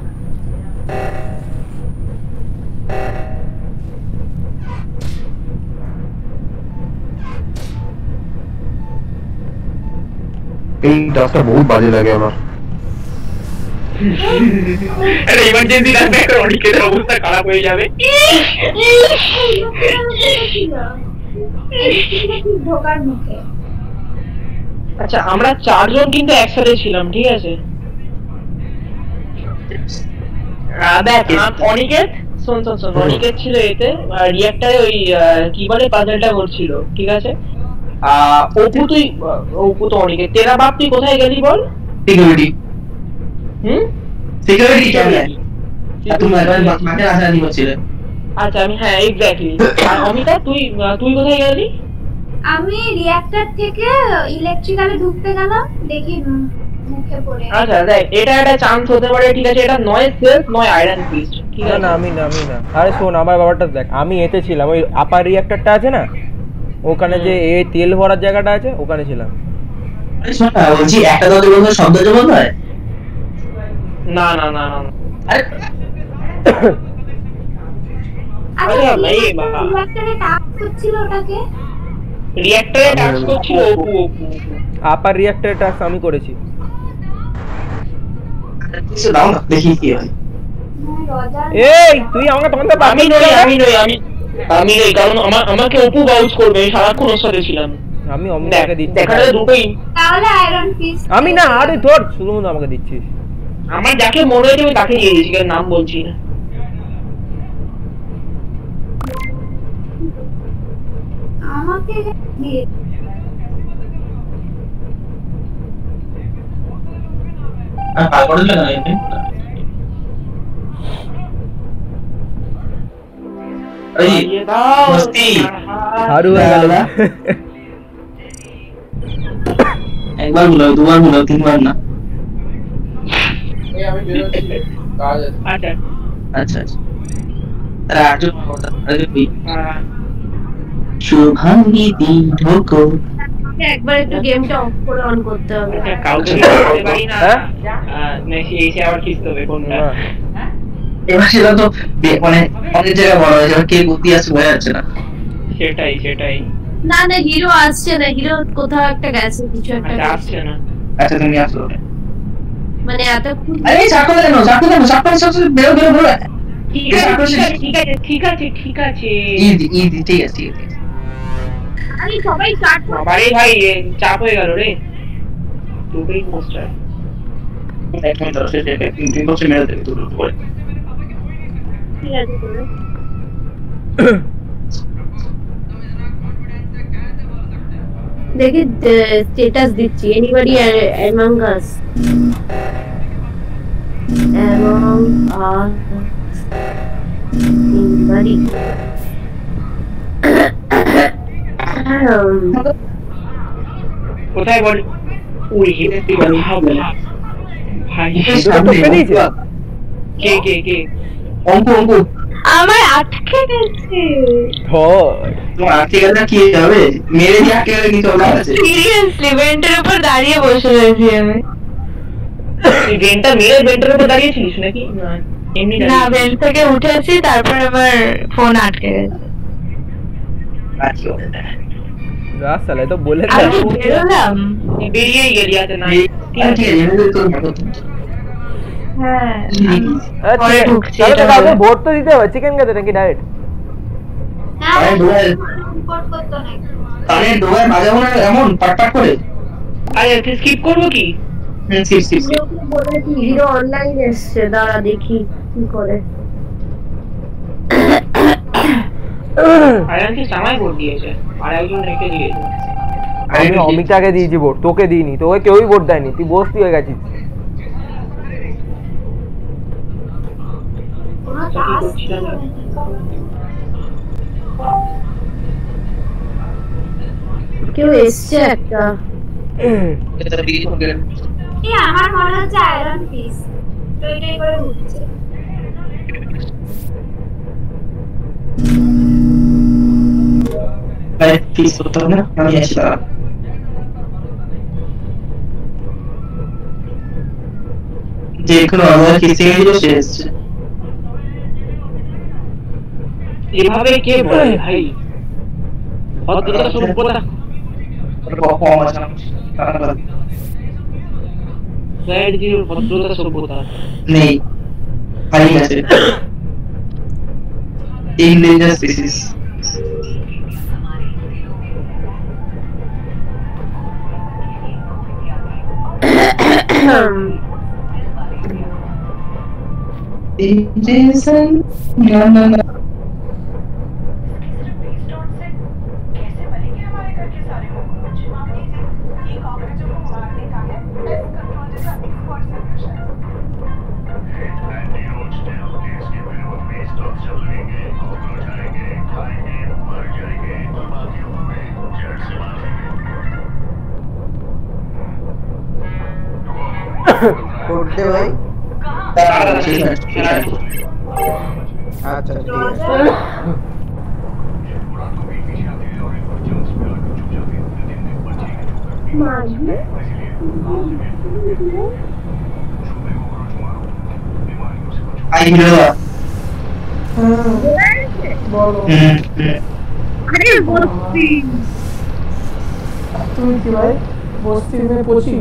এই টাস্কটা বহুত বাজে লাগে আমার। আরে ইমার্জেন্সি লাগবে, অনেকের অবস্থা খারাপ হয়ে যাবে। ঢোকার মুখে আচ্ছা আমরা চারজন কিন্তু একসাথে ছিলাম, ঠিক আছে? দেখ অনিকেত, শোন অনিকেত ছিল এতে রিঅ্যাক্টরে ওই কি বলে পাজলটা করছিল, ঠিক আছে? অপু তো অনিকেত, তেরা বাপ তুই কোথায় গেলি বল? সিকিউরিটি। সিকিউরিটি ক্যামেরা তুমি মাঠে রাজনীতি করছিলে। আচ্ছা আমি, হ্যাঁ এক্স্যাক্টলি। আর অমিতা তুই কোথায় গেলি? আমি রিঅ্যাক্টর থেকে ইলেকট্রিক্যালে ঢুকতে গেলাম, দেখি মুখে পড়ে। আচ্ছা দেখ এটা একটা চান্স হতে পারে, ঠিক আছে? এটা নয় সেলফ নয় আয়রন ফিস্ট, ঠিক আছে? না আমি না আরে শোন আমার ব্যাপারটা দেখ, আমি এতে ছিলাম ওই আপার রিঅ্যাক্টরটা আছে না, ওখানে যে এই তেল ভরার জায়গাটা আছে ওখানে ছিলাম। আরে শোন না, বলছি একটা দলে বলতে শব্দ জবাব হয় না। আরে আচ্ছা রিঅ্যাক্টরে টাস্ক করছিল ওটাকে, রিঅ্যাক্টরে টাস্ক করছিল অপু। আপার রিঅ্যাক্টরের টাস্ক আমি করেছি। কিছু দাও না দেখি কি হয়। এই তুই আমাকে তখন তো আমি নই, কারণ আমাকে অপু বাউন্স করবে, সারাক্ষণ ওর সাথে ছিলাম। আমি অমিতাকে দিচ্ছি, দেখাটা দুটোই। তাহলে আয়রন ফিস্ট আমি না, আরে তোর শুধু আমাকে দিচ্ছিস। আমার যাকে মনে হয়েছে আমি তাকে দিয়ে দিয়েছি, নাম বলছি না। আমাকে দিয়ে পাগল না এটা। এই মস্তি হারু হয়ে গেল। একবার বলো, দুবার বলো, তিনবার না। আমি বেরোচ্ছি, কাজ আছে। আচ্ছা তারা আর্জুন শুভাঙ্গি দিন ঢোকো। একবার একটু গেমটা অফ করে অন করতে হবে। কাউকে বলতে পারি না, নাকি এসে আবার কিস্ত হবে কোনটা? এবার সেটা তো মানে অনেক জায়গায় বলা হয়েছে, কে বুদ্ধি আছে বোঝা যাচ্ছে না। সেটাই না হিরো আসছে না, হিরো কোথাও একটা গেছে, কিছু একটা আসছে না। আচ্ছা তুমি আসো, মানে এত আরে চাকু দেন সব বেরো ঠিক আছে ইজি ঠিক আছে। আরে সবাই স্টার্ট করো। আরে ভাই চাপ হয়ে গেল রে, দুটোই পোস্টার। এক মিনিট ধরো, সেটা 3 বছর মেরে দেবে দুটো করে। ঠিক আছে করে দেখি স্ট্যাটাস দিচ্ছি, এনিবডি অ্যামং আস এনিবডি কোথায় বল? ওই হেডে বল হবে না ভাই, কে অঙ্কু আমার আটকে গেছে। তোমার আটকে গেলে কি হবে? মেরে দিয়ে আটকে গেলে কি চলে আছে? সিরিয়াসলি বেন্টের উপর দাঁড়িয়ে বসে রয়েছি আমি। তুই বেন্টটা মেরে বেন্টের উপর দাঁড়িয়েছিলিস নাকি? এমনি না, বেন্ট থেকে উঠেছি, তারপর আবার ফোন আটকে গেছে। রাস্তায় তো বলে আমি বেরোলাম, বেরিয়েই গেলি। আছে না ঠিক আছে হ্যাঁ পরে ঢুকছি। তাহলে কাউকে ভোট তো দিতে হবে, চিকেন খেতে নাকি ডাইরেক্ট? আরে দোয়া রিপোর্ট করতে নাই, আরে দোয়া বাজাবো না এমন পাট করে। আরে তুই স্কিপ করবো কি? স্কিপ বলেছি হিরো অনলাইন এসছে, দাঁড়া দেখি কি করে। আয়ান কি সময় ভোট দিয়েছে, আর একজন রেখে দিয়েছে। আমি অমিতাকে দিয়েছি ভোট, তোকে দিইনি, তোকে কেউই ভোট দেয়নি, তুই বস্তি হয়ে গেছিস। কেউ এসছে একটা, আমার মনে হচ্ছে আয়রন ফিস্ট, তো এটাই করে উঠছে। ভাই ফিক্স করতে হবে না, আমি আছি দাঁড়া। যে কোনো আমার কিছু এগুলো শেষ। এভাবে কে বলে ভাই? ভদ্রতা সভ্যতা কম আছে তারা সাইড দিয়ে ভদ্রতা সভ্যতা নেই, হারিয়ে গেছে। ইন্ডিজিনাস স্পিসিস করতে ভাই। আচ্ছা ঠিক আছে। আই হিরো বলো। আরে বস্তি তুমি কি ভাই বস্তি में পচি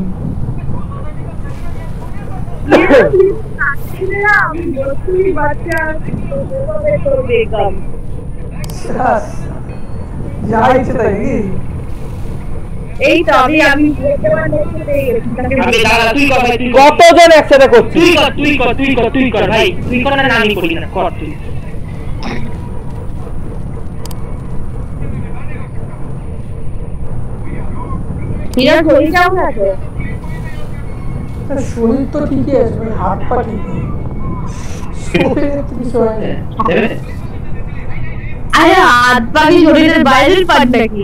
এই তো আমি কতজন একসাথে করছি? তুই কর ভাই, তুই কর না, আমি করি না, কর তুই। শরীর তো ঠিকই আছে, হাত পা ঠিক নেই। আরে হাত পা কি শরীরের বাইরের পার্ট নাকি?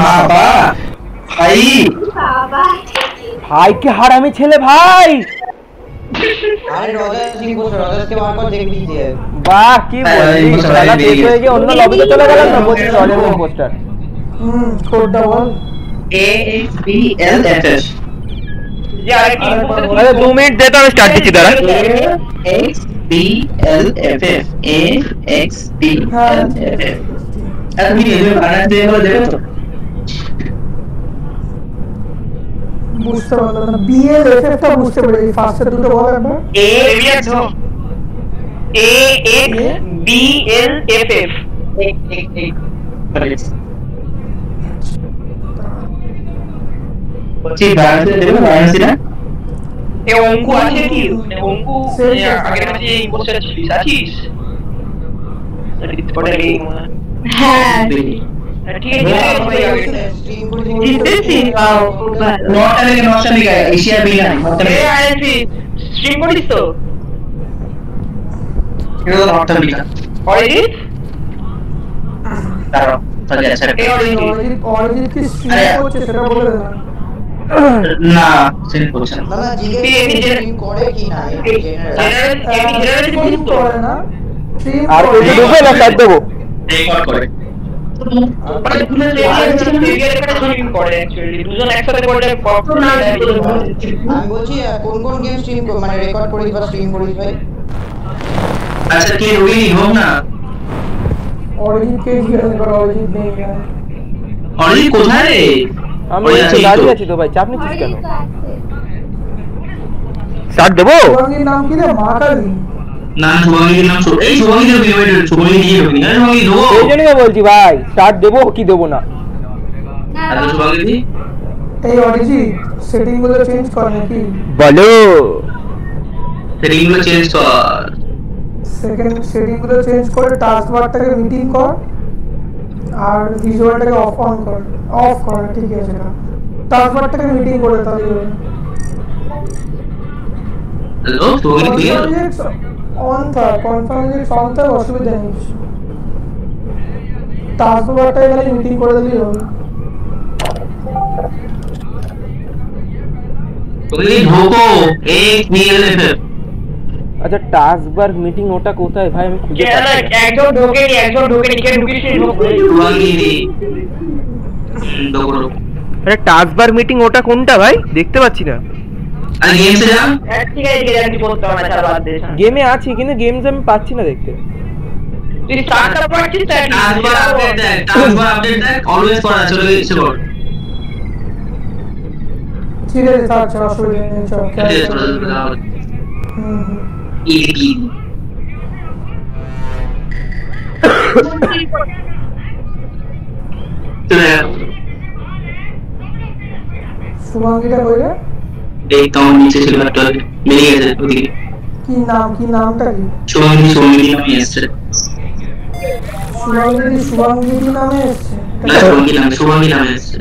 বাবা ভাই ভাই কি হারামি ছেলে ভাই। আরে রজার সিং বসে, রজারকে বার করে দেখবি যে বাহ কি বললি, খেলা শেষ হয়ে গিয়ে অন্য লবিতে চলে গেলাম না, বলছি রজার পোস্টার। কোডটা বল। AXBLFF আরে 2 মিনিট দে তো আমি স্টার্ট দিচ্ছি দাঁড়া। AXBLFF AXBLFF তুমি এই বানান দিয়ে বলে দেবে তো? বুঝতে পারলাম না, BLFF টা বুঝতে পেরেছি, ফার্স্টে দুটো বল একবার। AXBLFF বলছি বানান দিয়ে দেবে, বানান দিয়ে না এ অঙ্কু আছে কি? অঙ্কু আগের মাসে এই পোস্টার ছিলিস, আছিস? রিপোর্টে এই হ্যাঁ ঠিক আছে স্ট্রিম করে জিতেছি। নটা লিখা এশিয়া বিলাই নটা লিখা স্ট্রিম করিস তো? এটা নটা লিখা অরিজিৎ দাঁড়াও তাহলে আছে অরিজিৎ কি স্ট্রিম করছে সেটা বলে দে না সেটা করছে না। না না জিজ্ঞেস স্ট্রিম করে কি না জেনারেল করিস তো? করে না স্ট্রিম আর ওই ঢুকে না কাট দেবো। রেকর্ড করে দুজন একসাথে করলে আমি বলছি কোন কোন গেম স্ট্রিম মানে রেকর্ড করিস বা স্ট্রিম করিস ভাই? আচ্ছা কে রুইনি হোক না, অরিজিৎ কে জিজ্ঞাসা করো, অরিজিৎ নেই। অরিজিৎ কোথায় রে? আমি একটু দাঁড়িয়ে আছি তো ভাই, চাপ নিচ্ছিস কেন? স্টার্ট দেবো? শুভাঙ্গীর নাম কি রে? মাকালি না শুভাঙ্গীর নাম এই শুভাঙ্গীর বিয়ের শুভাঙ্গী নিয়ে ঢুকি না, শুভাঙ্গী দেবো এই জন্যই বলছি ভাই, স্টার্ট দেবো কি দেবো না। আচ্ছা শুভাঙ্গী এই অরিজিৎ সেটিং গুলো চেঞ্জ কর নাকি? বলো সেটিং গুলো চেঞ্জ কর। সেকেন্ড সেটিং গুলো চেঞ্জ করে টাস্ক বারটাকে মিটিং কর আর ভিজুয়ালটাকে অফ কর। ঠিক আছে, না টাস্ক বারটাকে মিটিং করে তাহলে হ্যালো শুভাঙ্গী ক্লিয়ার অন থাক, কনফারেন্স অন থাক, অসুবিধা নেই। টাস্ক বারটাকে খালি মিটিং করে দিলেই হবে। তুমি ঢোকো AXBLFF আচ্ছা টাস্ক বার মিটিং ওটা কোথায় ভাই আমি খুঁজে পাচ্ছি না। একজন ঢোকেনি কে ঢুকিস আরে টাস্ক বার মিটিং ওটা কোনটা ভাই দেখতে পাচ্ছি না। আরে গেমসে যা। ঠিক আছে গ্যারান্টি করতে হবে না চার বাদ দে। গেমে আছি কিন্তু গেমস আমি পাচ্ছি না দেখতে। তুই স্টার্টআপ করছিস তো টাস্কবার আপডেট দেখ অলওয়েজ করা চলে গেছে বল। ঠিক আছে আচ্ছা অসুবিধা নেই চল ইজি শুভাঙ্গীটা কইরে দেখতো নিচে ছিল একটা বেরিয়ে গেছে ওদিকে। কি নামটা কি? শুভাঙ্গী নামে এসছে। শুভাঙ্গী নামে এসছে। না শুভাঙ্গী নামে এসছে।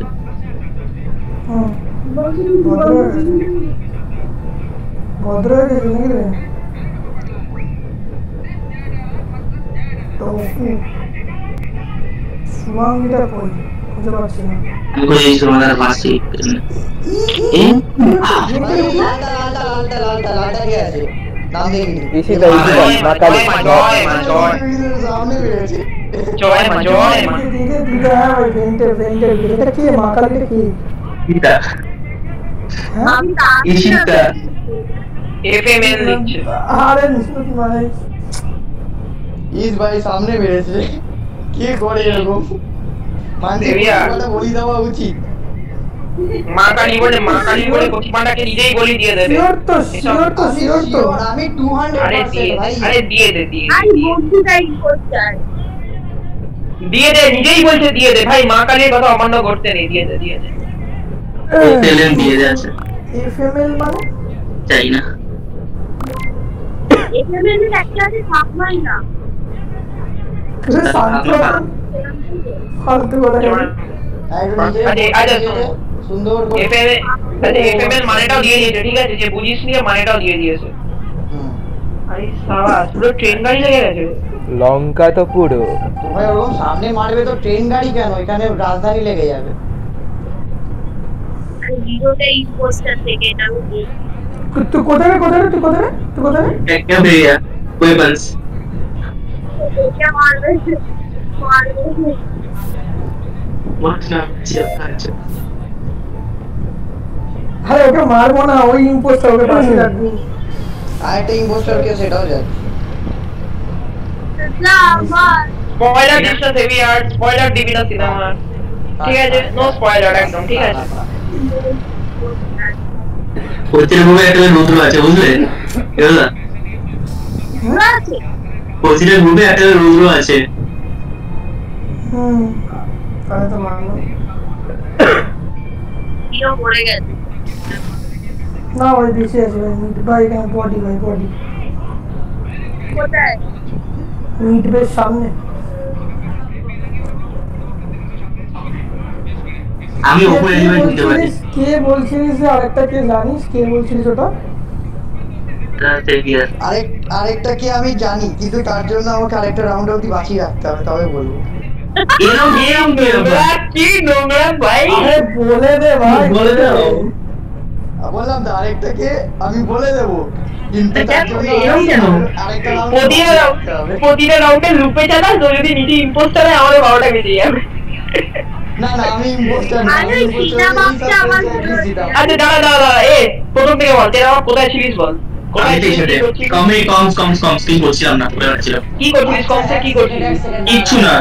ভদ্র হয়ে গেছে নাকি রে? শুভাঙ্গীটা কই খুঁজে পাচ্ছি না। আমি কই এই শুভাঙ্গীর পাশে লালটা কে আছে? নাম দেখিনি। ইসি দা মাকালি সামনে বেরিয়েছে। জয় মা দিদা ভাই ভেন্টে এটা কি মাকালিটা কি? কিটা ইশিতা এফএমএল লিখছে। আরে নিশ্চিত ভাই ইস ভাই সামনে বেরিয়েছে। কি করে এরকম? মানতে বলি দেওয়া উচিত। মা কালী বলে প্রতিমাটাকে নিজেই বলি দিয়ে দেবে। শিওর তো আমি 200% ভাই। আরে দিয়ে দে আই বন্ধুটাই করতে চাই। দিয়ে দে নিজেই বলছে দিয়ে দে ভাই মা কালীর কথা অমান্য করতে নেই দিয়ে দে এফএমএল দিয়ে যাচ্ছে। এফএমএল মানে চাই না। এফএমএল এর একটা আছে থাকমাই না। ফালতু কথা সুন্দর করে এফএমএল মানেটাও দিয়ে দিয়েছে ঠিক আছে যে বুঝিস নিয়ে মানেটাও দিয়ে দিয়েছে। আরে সারা পুরো ট্রেন গাড়ি লেগে গেছে। লঙ্কা তো পুরো ভাই ওরকম সামনে মারবে তো ট্রেন গাড়ি কেন? এখানে রাজধানী লেগে যাবে। আর ভিডিওটা এই পোস্টার থেকে এটা তুই কোথায় क्या भैया कोई बंस क्या मारবে मारना चाहिए अच्छा। আরে ওকে মারবো না ওই ইম্পোস্টার ওকে পাশে রাখবো। আরেকটা ইম্পোস্টার কে সেটাও যায়। না মার spoiler this heavy art spoiler দিবি না সিনেমা ঠিক আছে নো স্পয়লার একদম ঠিক আছে। কোচির মুখে একটা রুদ্র আছে বুঝলে এগুলা কোচির মুখে একটা রুদ্র আছে। তাহলে তো মারলো কিও পড়ে গেছে না ওই বেশি আছে ভাই এখানে বডি কোথায় মিট বেশ সামনে। আমি উপরে এলিমেন্ট দিতে পারি। কে বলছিস যে আরেকটা কে জানিস কে বলছিস ওটা? আরেকটা কে আমি জানি কিন্তু তার জন্য আমাকে আরেকটা রাউন্ড অবধি বাঁচিয়ে রাখতে হবে তবে বলবো। কি নোংরা ভাই আরে বলে দে ভাই বলে দে। বললাম তো আরেকটা কে আমি বলে দেবো কিন্তু তার জন্য আরেকটা প্রতিটা রাউন্ডে লুপে চালা তো যদি নিজে ইম্পোস্টার হয় আমাদের 12টা বেজে যাবে। না আমি ইম্পোস্টার না আরে সিনেমাটা আমার আচ্ছা দাঁড়া এ প্রথম থেকে বল তুই আমার কোথায় ছিলিস বল। আমি কমস কি করছিলাম না পুরো ছিলাম। কি করছিস কমসে কি করছিস? কিচ্ছু না।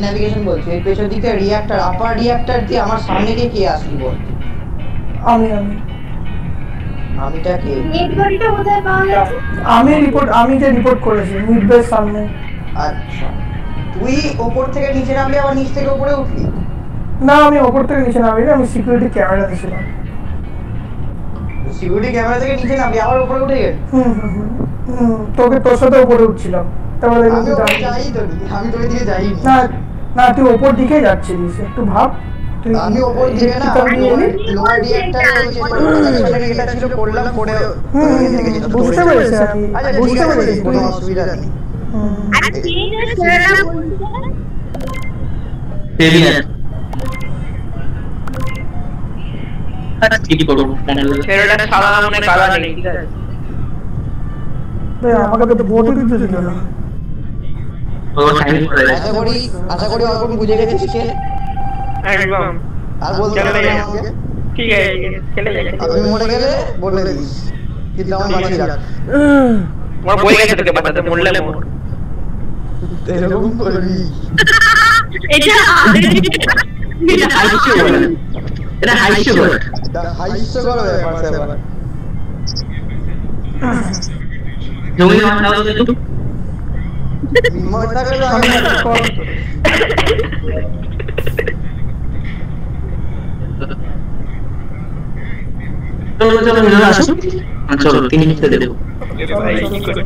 নেভিগেশন বলছি এই পেছন দিকে রিঅ্যাক্টর আপার রিঅ্যাক্টর দিয়ে আমার সামনে দিয়ে কে আসলি বল? আমিটা কে? নেট গাড়িটা কোথায় পাওয়া গেছে? আমি যে রিপোর্ট করেছি মিডবের সামনে। আচ্ছা তুই উপর থেকে নিচে নামলি আবার নিচ থেকে উপরে উঠলি? না আমি উপর থেকে নিচে নামিনি আমি সিকিউরিটি ক্যামেরা দিছিলাম। সিকিউরিটি ক্যামেরা থেকে নিচে নামলি আবার উপরে উঠে গেলি? তোর সাথে উপরে উঠছিলাম তারপরে আমি তোর দিকে যাইনি। না তুই উপর দিকে যাচ্ছিলিস একটু ভাব। আমি উপর দিকে না লোয়ার রিঅ্যাক্টর এটা ছিল করলাম করে বুঝতে পেরেছি আমি বুঝতে পেরেছি কোনো অসুবিধা নেই। আরে ঠিক আছে ছেড়ে বলতে কি করব ছেলেটা সাদা মনে কালা নেই ঠিক আছে আমাকে তো ভোটই দিতেছিল না আশা করি অল্প বুঝে গেছিস কে একদম আর বলতে হবে না আমাকে ঠিক আছে খেলে যাই আমি মরে গেলে বলে দিস কিন্তু আমার বাঁচিয়ে রাখ আমার বই গেছে তোকে বাঁচাতে মরলে মর এরকম করবি এটা হাস্যকর ব্যাপার স্যাপার জমি মাথা দাও একটু মরটা গেল আমি চলো আসো চলো 3 মিনিট দেবো ভাই কি করে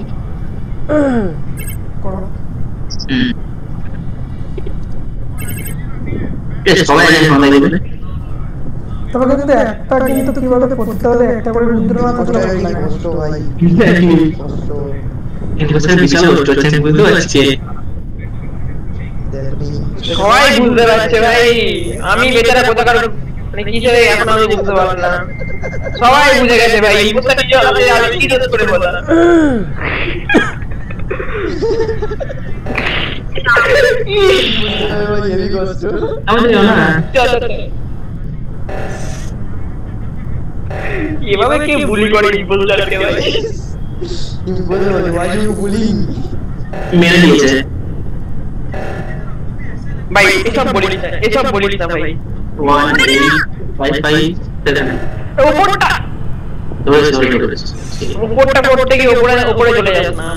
সবাই জানে সবাই দেবে তবে কিন্তু একটা কিন্তু কিভাবে করতে হলে একটা করে রুদ্রনাথ কষ্ট ভাই কষ্ট কিন্তু স্যার বিশাল কষ্ট হচ্ছে বুঝতে পারছি সবাই বুঝতে পারছে ভাই আমি বেচারা কোথাকার মানে কি করে এখন আমি বুঝতে পারলাম না সবাই বুঝে গেছে ভাই এই বুঝতে কি হবে আমি কি দোষ করে বললাম হেভি কষ্ট আমাদের জানা এভাবে কি বুলি করে বলতে ভাই তুমি বলে why you bullying মেরে দিয়েছে ভাই এসব বলিস না ভাই 1 3 5 5 7 উপরটা উপরটা করতে গিয়ে উপরে চলে যাস না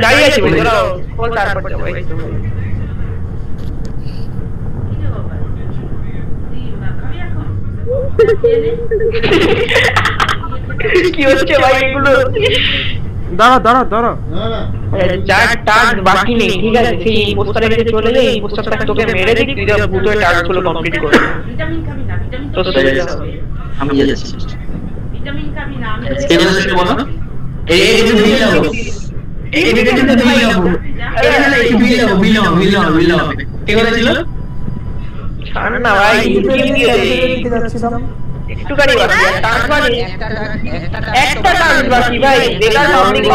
দাঁড়িয়ে আছি ভাই দাঁড়াও কল তারপর যাবো এই তো কি হচ্ছে ভাই এগুলো দাঁড়া যার টাস্ক বাকি নেই ঠিক আছে সেই পোস্টারে গিয়ে চলে যাই এই পোস্টারটা তোকে মেরে দিই তুই যা ভূতের টাস্কগুলো কমপ্লিট করে ভিটামিন খাবি না তো আমি যাচ্ছি ভিটামিন খাবি না কে বলছিস বলো এই ভিডিওতে দিয়ে যাবো এই বিল ঠিক আছে ছিল ছাড় না ভাই একটুখানি বাকি একটা টাস্ক বাকি ভাই বেকার পাবলিক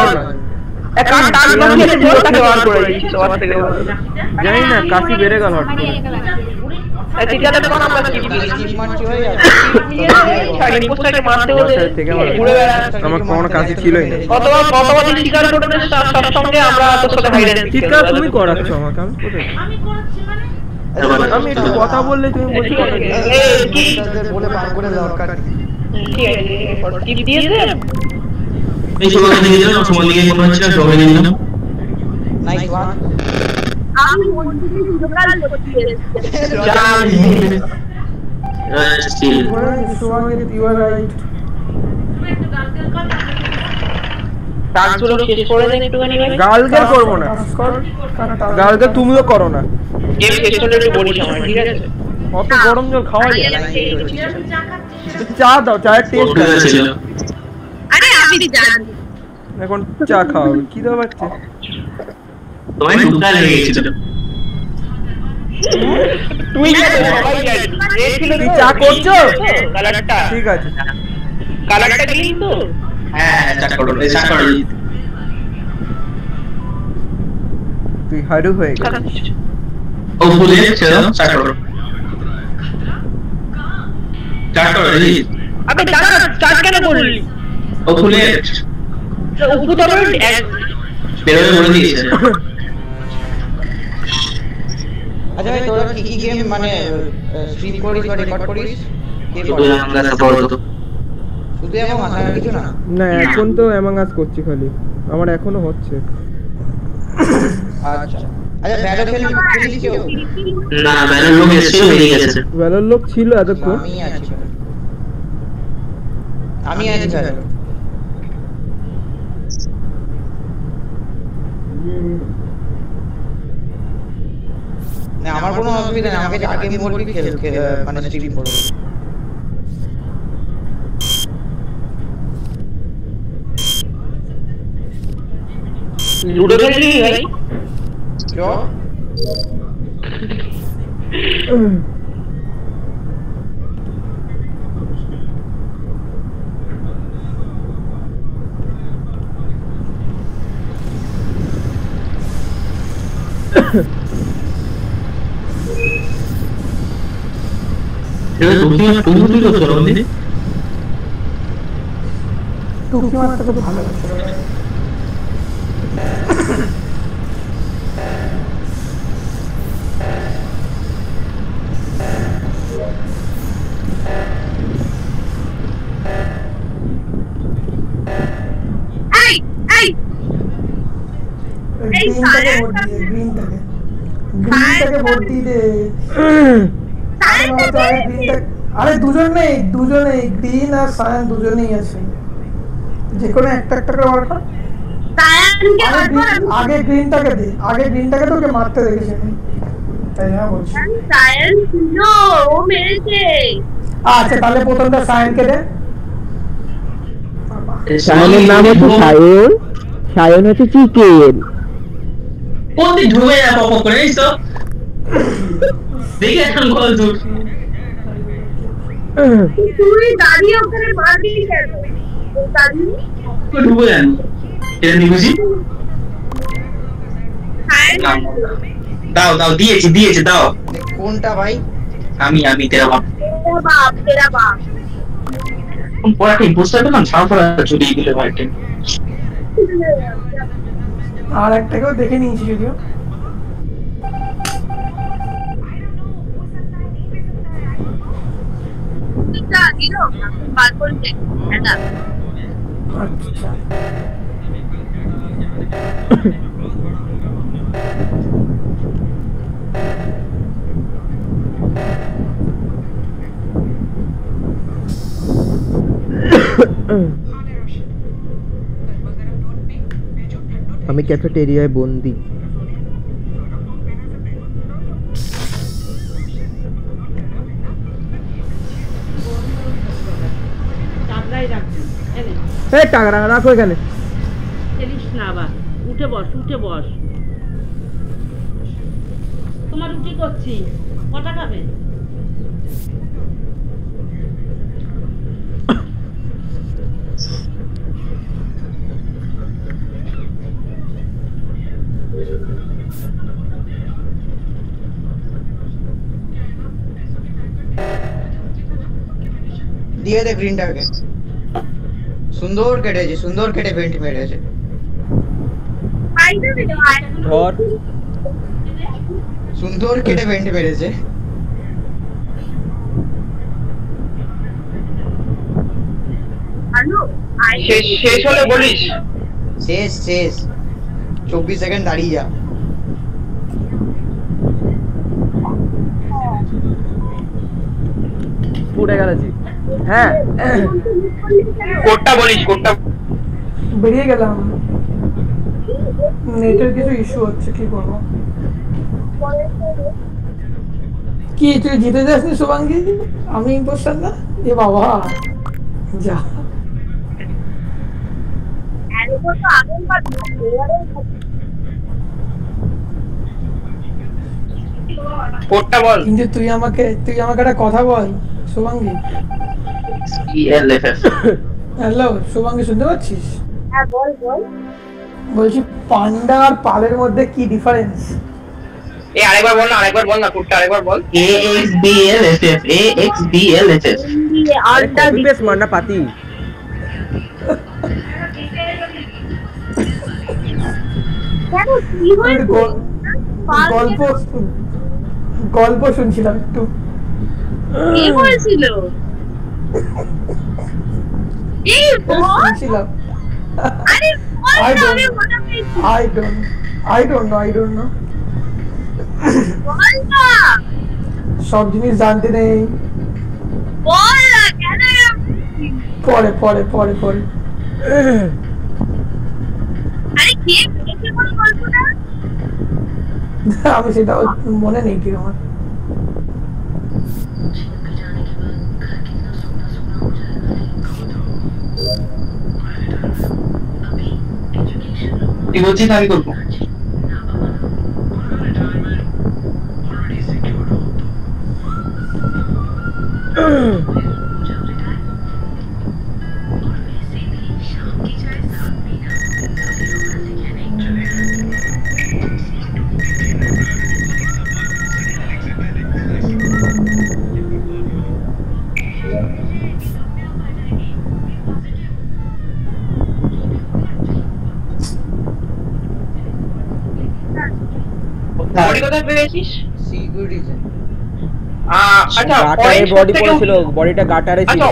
একটা টাস্ক বাকি আছে জোরটাকে বার করে দিচ্ছি সবার থেকে জানি না কাশি বেড়ে গেল হঠাৎ এই টিকাটা কোন আমরা স্কিপ মারছি ভাই ছাড়ি পোস্টারে মারতে হলে ঘুরে বেড়া আমার কোনো কাশি ছিলই না কতবার শিকার করতে তার সঙ্গে আমরা তোর সাথে হাইডেন শিকার তুমি করাচ্ছ আমাকে আমি কোথায় আমি করাচ্ছি মানে আমি একটু কথা বললে তুমি বলছো কথা কি বলে পার করে দরকার ঠিক আছে টিপ দিয়ে দে এই সময় দিয়ে দিলাম সময় দিয়ে কোন হচ্ছে সময় দিয়ে দিলাম নাইস ওয়ান আমি মন্দিরে যোগাল করছি স্টিল টাস্কগুলো শেষ করে দেন একটুখানি ভাই গালগাল করব না গালগাল তুমিও করো না গেম শেষ হলে একটু বলিস আমার ঠিক আছে অত গরম জল খাওয়া যায় না চা দাও চায়ের টেস্ট ছিল আরে আমি জানি এখন চা খাও কি দাও বাচ্চা তোমায় ঢুকা লেগে গেছিল তুই সবাই জানি তুই চা করছো কালারটা ঠিক আছে কালারটা গ্রিন তো হ্যাঁ চা করো তুই হারু হয়ে গেছিস ও বলে চলো চা করো রে আবে দাঁড়া চা কেন করলি ও বলে উপু তো বেরোবে বলে দিয়েছে আচ্ছা ভাই তোরা কি গেম মানে স্ট্রিম করিস বা রেকর্ড করিস কে করে আমরা সাপোর্ট শুধু এমন মাথা কিছু না না এখন তো অ্যামং আস করছি খালি আমার এখনো হচ্ছে আচ্ছা ব্যালো খেলিস কেউ না ব্যালো লোক এসে হয়ে গেছে ব্যালোর লোক ছিল এতক্ষণ আমি আছি স্যার না আমার কোনো অসুবিধা নেই আমাকে আগে বলবি মানে স্ট্রিম করব लूडो खेली भाई क्यों টুকি মারতে খুব ভালো লাগছে গ্রিনটাকে ভোট দিয়ে দে আরে দুজনেই গ্রিন আর সায়ান দুজনেই আছে যে কোনো একটা করে মার কর আগে গ্রিনটাকে দে তো ওকে মারতে দেখেছি তাই না বলছি সায়ান ছিল ও মেরেছে আচ্ছা তাহলে প্রথমটা সায়ানকে দে সায়ানের নাম হচ্ছে সায়ন হচ্ছে চিকেন কোনদিন ঢুকে যা পপ করে এই তো দেখে এখন কল দূর তুই দাঁড়িয়ে ওখানে মারবি কেন দাঁড়িয়ে তো ঢুকে যান এটা নি বুঝি দাও দিয়েছি দাও কোনটা ভাই আমি তেরা বাপ পড়া কি পোস্টার তো না ছাড়া চুরি দিলে ভাই আর একটাকেও দেখে নিয়েছি যদিও আচ্ছা আমি ক্যাফেটেরিয়ায় বন্দি টাকা রাখো এখানে খেলিস না আবার উঠে বস তোমার রুটি করছি কটা খাবে দিয়ে দে গ্রিনটাকে সুন্দর কেটে পেন্ট মেরেছে ধর সুন্দর কেটে পেন্ট মেরেছে শেষ হলে বলিস শেষ 24 সেকেন্ড দাঁড়িয়ে যা পুড়ে গেছি হ্যাঁ কোডটা বেরিয়ে গেলাম নেটের কিছু ইস্যু হচ্ছে কি করবো কি তুই জিতে যাসনি শুভাঙ্গী আমি ইম্পোস্টার না এ বাবা যা কোডটা বল কিন্তু তুই আমাকে একটা কথা বল শুভাঙ্গী হ্যালো শুভাঙ্গী শুনতে পাচ্ছিস হ্যাঁ বল বলছি পান্ডা আর পালের মধ্যে কি ডিফারেন্স আরেকবার বল না কোডটা আরেকবার বল AXBLFF আরেকটা বিবেস মারনা পাতি কেন কি হয়েছে গল্প শুনছিলাম একটু কি হয়েছিল শুনছিলাম আরে I don't know বল না সব জিনিস জানতে নেই বল না কেন পরে আরে কে বলেছে কোন গল্পটা আমি সেটা মনে নেই ঠিক আমার তুই বলছিস আমি করবো। বডি কোথায় পেয়েছিস? সিকিউরিটি আচ্ছা গাটারে বডি পড়েছিল, বডিটা গাটারে ছিল।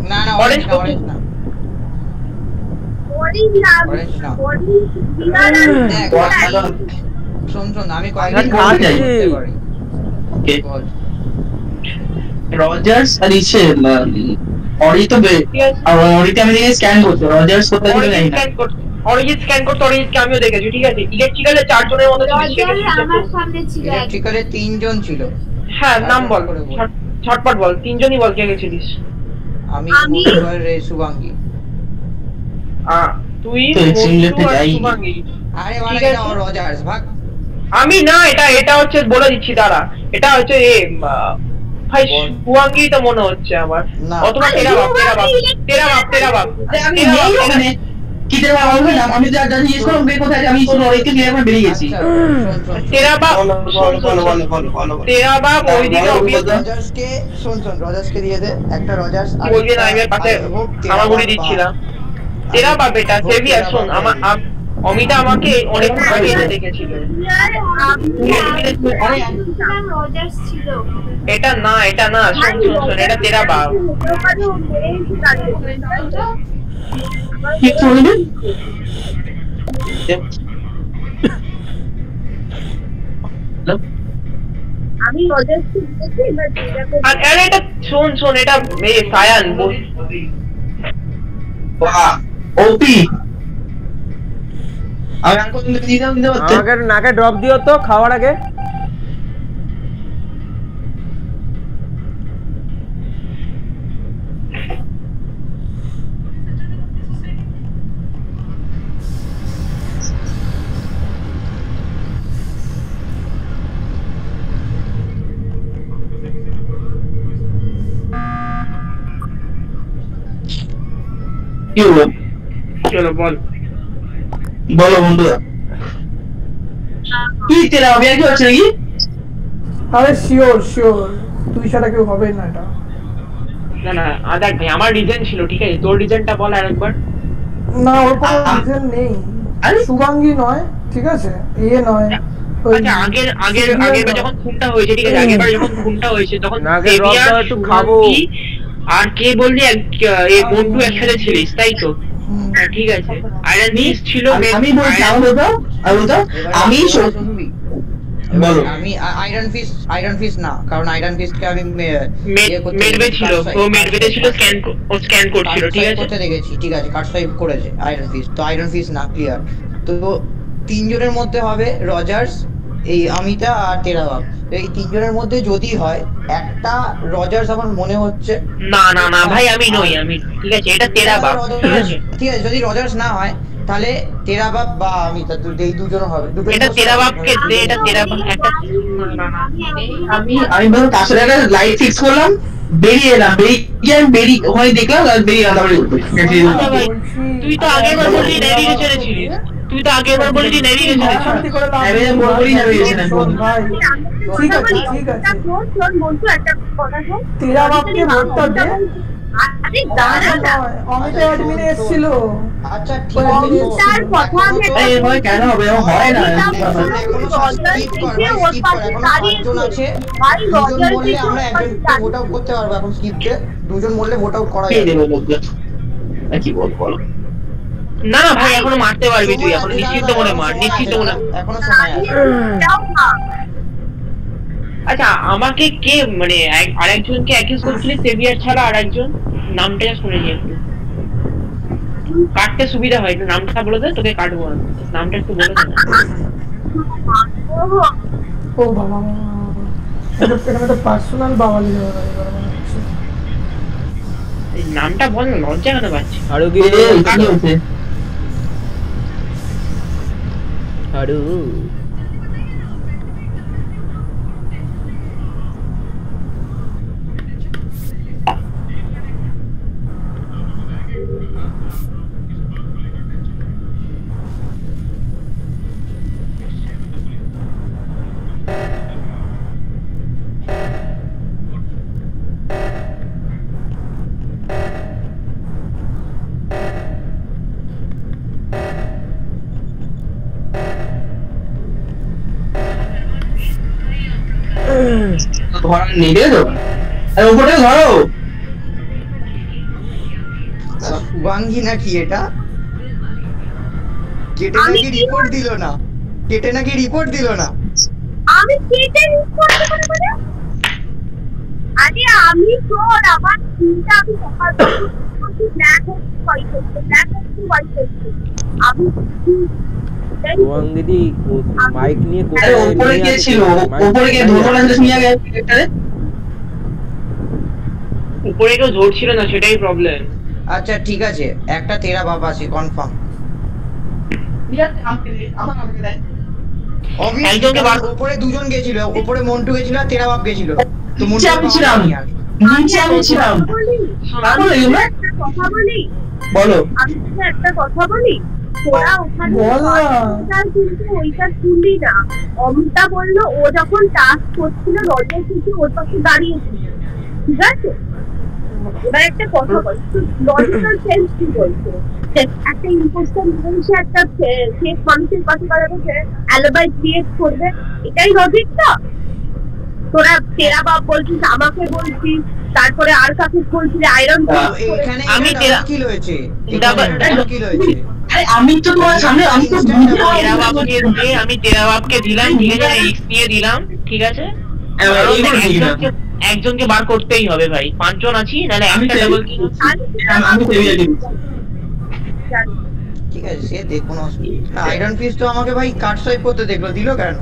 না না অরেঞ্জ অরেঞ্জ না অরেঞ্জ না বডি শোন আমি কয়েকদিন ওকে রজার্স আর ইসে অরি তো অরিতে আমি দেখে স্ক্যান করতে রজার্স কোথায় ছিল জানি না। অরিজিৎ স্ক্যান করতে অরিজিৎকে আমিও দেখেছি, ঠিক আছে। ইলেকট্রিক্যালে 4 জনের মতো ছিল, আমার সামনে ছিল ইলেকট্রিক্যালে 3 জন ছিল। হ্যাঁ নাম বল, ছটপট বল, 3 জনই বল কে গেছিলিস। আমি শুভাঙ্গী। তুই শুভাঙ্গী। আরে বাবা এটা রজার্স ভাগ। আমি না, এটা হচ্ছে বলে দিচ্ছি দাঁড়া, এটা হচ্ছে ভাই শুভাঙ্গী তো মনে হচ্ছে আমার, অথবা তেরা বাপ। আমি নেই ওখানে কি তেরা বাপ হবে না, আমি যা জিজ্ঞেস করলাম বে কোথায়, আমি শুনো ওইকে ক্লিয়ার করে বেরিয়ে গেছি। তেরা বাপ ওইদিকে রজার্সকে শোন রজার্সকে দিয়ে দে একটা রজার্স। বলবি না আমি পাশে আমার গুলি দিচ্ছিলাম। তেরা বাপ এটা সেভিয়ার। শোন আমার অমিতা আমাকে অনেক আগে এনে দেখেছিল। রজার্স ছিল এটা না শোন এটা তেরা বাপ। কি করবে আমি রজার্স দেখেছি বাট আরে এটা শোন এটা সায়ান ওপি আমি আঙ্কল তুমি দিয়ে দাও আমাকে নাকে ড্রপ দিও তো খাওয়ার আগে। কি হলো? চলো বলো বন্ধুরা কি তেরা অভিয়ান কি হচ্ছে নাকি? আরে শিওর তুই ছাড়া কেউ হবে না এটা। না আদার ভাই আমার রিজন ছিল, ঠিক আছে। তোর রিজনটা বল আরেকবার। না ওর কোনো রিজন নেই। আরে শুভাঙ্গী নয়, ঠিক আছে, নয়। আচ্ছা আগের যখন খুনটা হয়েছে, ঠিক আছে, আগেরবার যখন খুনটা হয়েছে তখন একটু খাবো আর কে বললি এই মন্টু একসাথে ছিলিস, তাই তো? ঠিক আছে। আয়রন ফিস্ট ছিল। আমি বলছি আমি বলো আমি আয়রন ফিস্ট না, কারণ আয়রন ফিস্টকে আমি মেডবে ছিল, ও মেডবেতে ছিল, স্ক্যান করছিল, ঠিক আছে, করতে দেখেছি, ঠিক আছে, কাট সাইভ করেছে আয়রন ফিস্ট। তো আয়রন ফিস্ট না, ক্লিয়ার। তো 3 জনের মধ্যে হবে রজার্স, এই আমিতা আর তেরা বাপ। এই 3 জনের মধ্যে যদি হয় একটা রজার্স আমার মনে হচ্ছে। না ভাই আমি নই, ঠিক আছে, এটা তেরা বাপ, ঠিক আছে। যদি রজার্স না হয় তাহলে তেরা বাপ বা আমিতা, এই দুজন হবে। এটা তেরা বাপকে দে, এটা তেরা বাপ একটা। আমি বললাম তার সাথে একটা লাইট ফিক্স করলাম, বেরিয়ে এলাম, বেরিয়ে ওখানে দেখলাম আর বেরিয়ে এলাম। তুই তো আগেরবার বললি নেভিগেশনে ছিলিস, তুই তো আগেরবার বললি নেভিগেশনে ছিলিস। আমি বলবি নেভিগেশনে ভাই ঠিক আছে বন্ধু একটা কথা শোন, তেরা বাপকে ভোটটা দে। আরে দাঁড়া না, অমিতা অ্যাডমিনে এসেছিল। আচ্ছা ঠিক আছে, তার কথা আমি এই হয় কেন হবে হয় না। আমরা একজন ভোট আউট করতে পারবো এখন স্কিপে। 2 জন বললে ভোট আউট করা যাবে। কি বল না ভাই এখনো মারতে পারবি তুই, এখন নিশ্চিত মনে মার, নিশ্চিত মনে। এখনো সময় আছে। আচ্ছা আমাকে কে মানে আরেকজনকে অ্যাকিউজ করছিলি সেভিয়ার ছাড়া, আরেকজন নামটা শুনে নিয়ে একটু কাটতে সুবিধা হয়। একটু নামটা বলে দে, তোকে কাটবো নামটা একটু বলে দে। ও বাবা এটা তো পার্সোনাল বাওয়ালি হয়ে গেল। এই নামটা বল না, লজ্জা কেন পাচ্ছি? আর কি হাড়ু ধরা নেড়ে তো আর উপরে ধরো বাঙ্গি নাকি এটা কেটে নাকি রিপোর্ট দিল না আমি কেটে রিপোর্ট দেব না আরে আমি তোর আমার চিন্তা আমি সকাল থেকে ব্ল্যাক আমি ওয়াঙ্গিদি মাইক নিয়ে কোথায় উপরে কে ছিল উপরে কে ধরো না শুনিয়া গেছে উপরে কেউ ধরছিল না সেটাই প্রবলেম আচ্ছা ঠিক আছে একটা তেরা বাপ আছে কনফার্ম আমাকে দেয় একজনকে উপরে দুজন গেছিল উপরে মন্টু গেছিল আর তেরা বাপ গেছিল তো মন্টু আমি ছিলাম কথা বলি বলো আমি একটা কথা বলি তোরা ওখানে কিন্তু ওইটা শুনলি না অমিতা বললো ও যখন টাস্ক করছিল রজত কিন্তু ওর পাশে দাঁড়িয়েছিল ঠিক আছে এবার একটা কথা বল লজিক্যাল সেন্স কি বলছে একটা ইম্পোস্টার বলছে একটা ফেক মানুষের পাশে দাঁড়াবে অ্যালিবাই ক্রিয়েট করবে এটাই লজিকটা তোরা তেরা বাপ বলছিস আমাকে বলছিস তারপরে আর কাকে বলছিস আয়রন এখানে আমি কি হয়েছে কি হয়েছে আরে আমি তো তোমার সামনে আমি তো আমি তেরা বাপকে দিলাম ঠিক আছে এক্স নিয়ে দিলাম ঠিক আছে একজনকে বার করতেই হবে ভাই 5 জন আছি নালে একটা ডাবল কিল আমি ঠিক আছে সে দেখুন আয়রন ফিস তো আমাকে ভাই কাট সোয়াইপ করতে দেখলো দিল কেন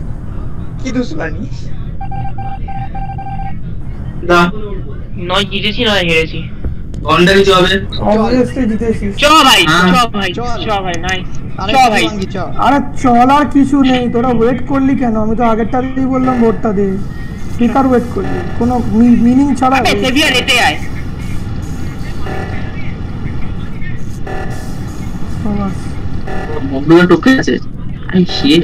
কি দুশ্মনী না নয় জিতেছি নয় হেরেছি গন্ডারি চবে অবভিয়াসলি জিতেছিস চ ভাই নাইস চ ভাই আরে চল আর কিছু নেই তোরা ওয়েট করলি কেন আমি তো আগেরটাতেই বললাম ভোটটা দে বেকার ওয়েট করলি কোনো মিনিং ছাড়া সেভিয়ার এতে আয় মোবাইল টোকে আছে আই শিট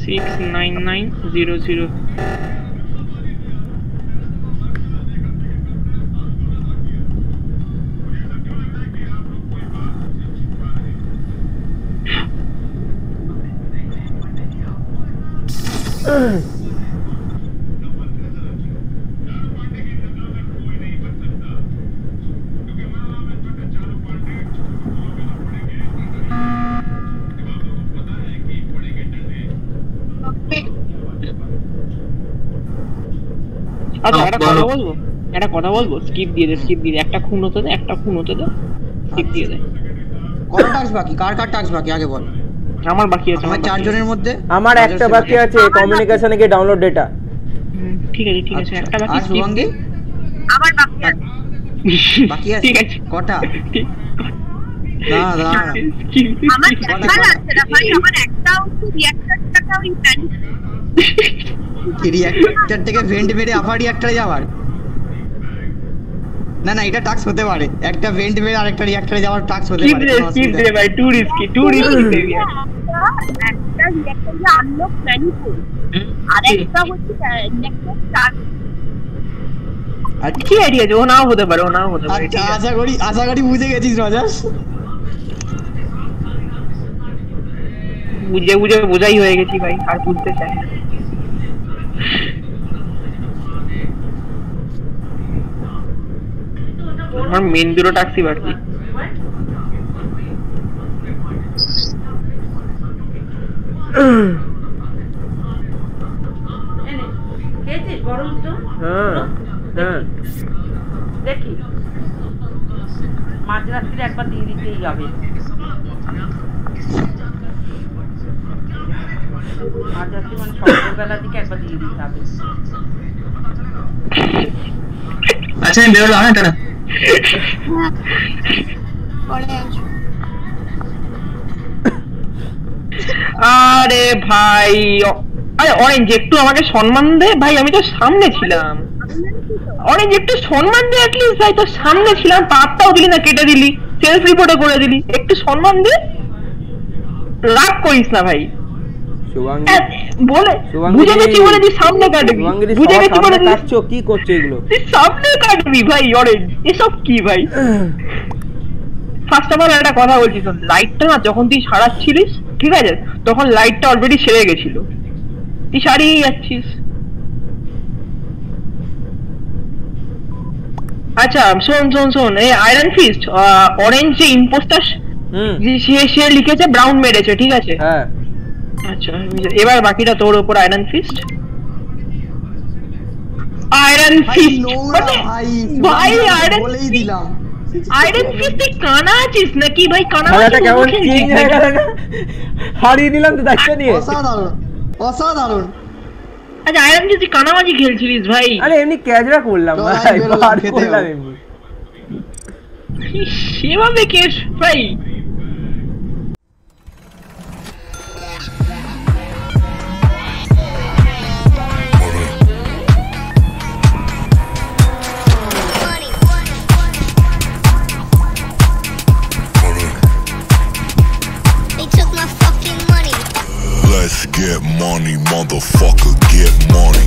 69900 আচ্ছা একটা কথা বলবো স্কিপ দিয়ে দে একটা খুন হতে দে স্কিপ দিয়ে দে কত টাস্ক বাকি কার টাস্ক বাকি আগে বল আমার বাকি আছে আমার 4 জনের মধ্যে আমার একটা বাকি আছে কমিউনিকেশনে গিয়ে ডাউনলোড ডেটা ঠিক আছে একটা বাকি শুভঙ্গি আমার বাকি আছে ঠিক আছে কটা না আমার দেখা যাচ্ছে না ভাই আমার একটাও রিঅ্যাক্টরটাও ইনভ্যালিড রিঅ্যাক্টর থেকে ভেন্ট মেরে আবার রিঅ্যাক্টরে যাওয়ার না এটা টাস্ক হতে পারে একটা ভেন্ট মেরে আরেকটা রিঅ্যাক্টরে যাওয়ার টাস্ক হতে পারে স্কিপ দে ভাই টু রিস্কি দেবি একটা রিঅ্যাক্টরে আনলক ম্যানিপুল আর একটা হচ্ছে রিঅ্যাক্টর টাস্ক আর কি আইডিয়া যে ও নাও হতে পারে আচ্ছা আশা করি বুঝে গেছিস রজাস বুঝাই হয়ে গেছি ভাই আর বুঝতে চাই না আমার মেন দুটো ট্যাক্সি বাড়ছি দেখি মাঝরাত্রিরে একবার দিয়ে দিতেই যাবে মাঝরাত্রি মানে সকালবেলার দিকে একবার দিয়ে দিতে হবে আচ্ছা আমি বেরোলাম হ্যাঁ তারা আরে ভাই আরে অরেঞ্জ একটু আমাকে সম্মান দে ভাই, আমি তো সামনে ছিলাম। অরেঞ্জ একটু সম্মান দে অ্যাটলিস্ট ভাই, তো সামনে ছিলাম, পাতটাও দিলি না, কেটে দিলি, সেলফ রিপোর্টও করে দিলি, একটু সম্মান দে, রাগ করিস না ভাই। বলে বুঝে গেছি বলে তুই সামনে কাটবি, বুঝে গেছি বলে কাটছো, কি করছো এগুলো? তুই সামনে কাটবি ভাই অরেঞ্জ, এসব কি ভাই? ফার্স্ট অফ অল একটা কথা বলছি শোন, লাইটটা না যখন তুই সারাচ্ছিলিস ঠিক আছে, তখন লাইটটা অলরেডি সেরে গেছিল, তুই সারিয়ে যাচ্ছিস। আচ্ছা শোন শোন শোন, এই আয়রন ফিস্ট অরেঞ্জ যে ইম্পোস্টার সে লিখেছে ব্রাউন মেরেছে, ঠিক আছে? হ্যাঁ আচ্ছা এবার বাকিটা তোর উপর আয়রন ফিস্ট। আয়রন ফিস্ট ভাই, আয়রন বলেই দিলাম। আয়রন ফিস্ট তুই কানা আছিস নাকি ভাই? কানা কেমন চেঞ্জ হয়ে গেল না? হারিয়ে দিলাম তো দায়িত্ব নিয়ে। অসাধারণ অসাধারণ। আচ্ছা আয়রন ফিস্ট তুই কানামাজি খেলছিলিস ভাই? আরে এমনি ক্যাজুয়াল করলাম ভাই, বার করলাম এমনি। সেভাবে কেস ভাই? Let's get money, motherfucker, get money.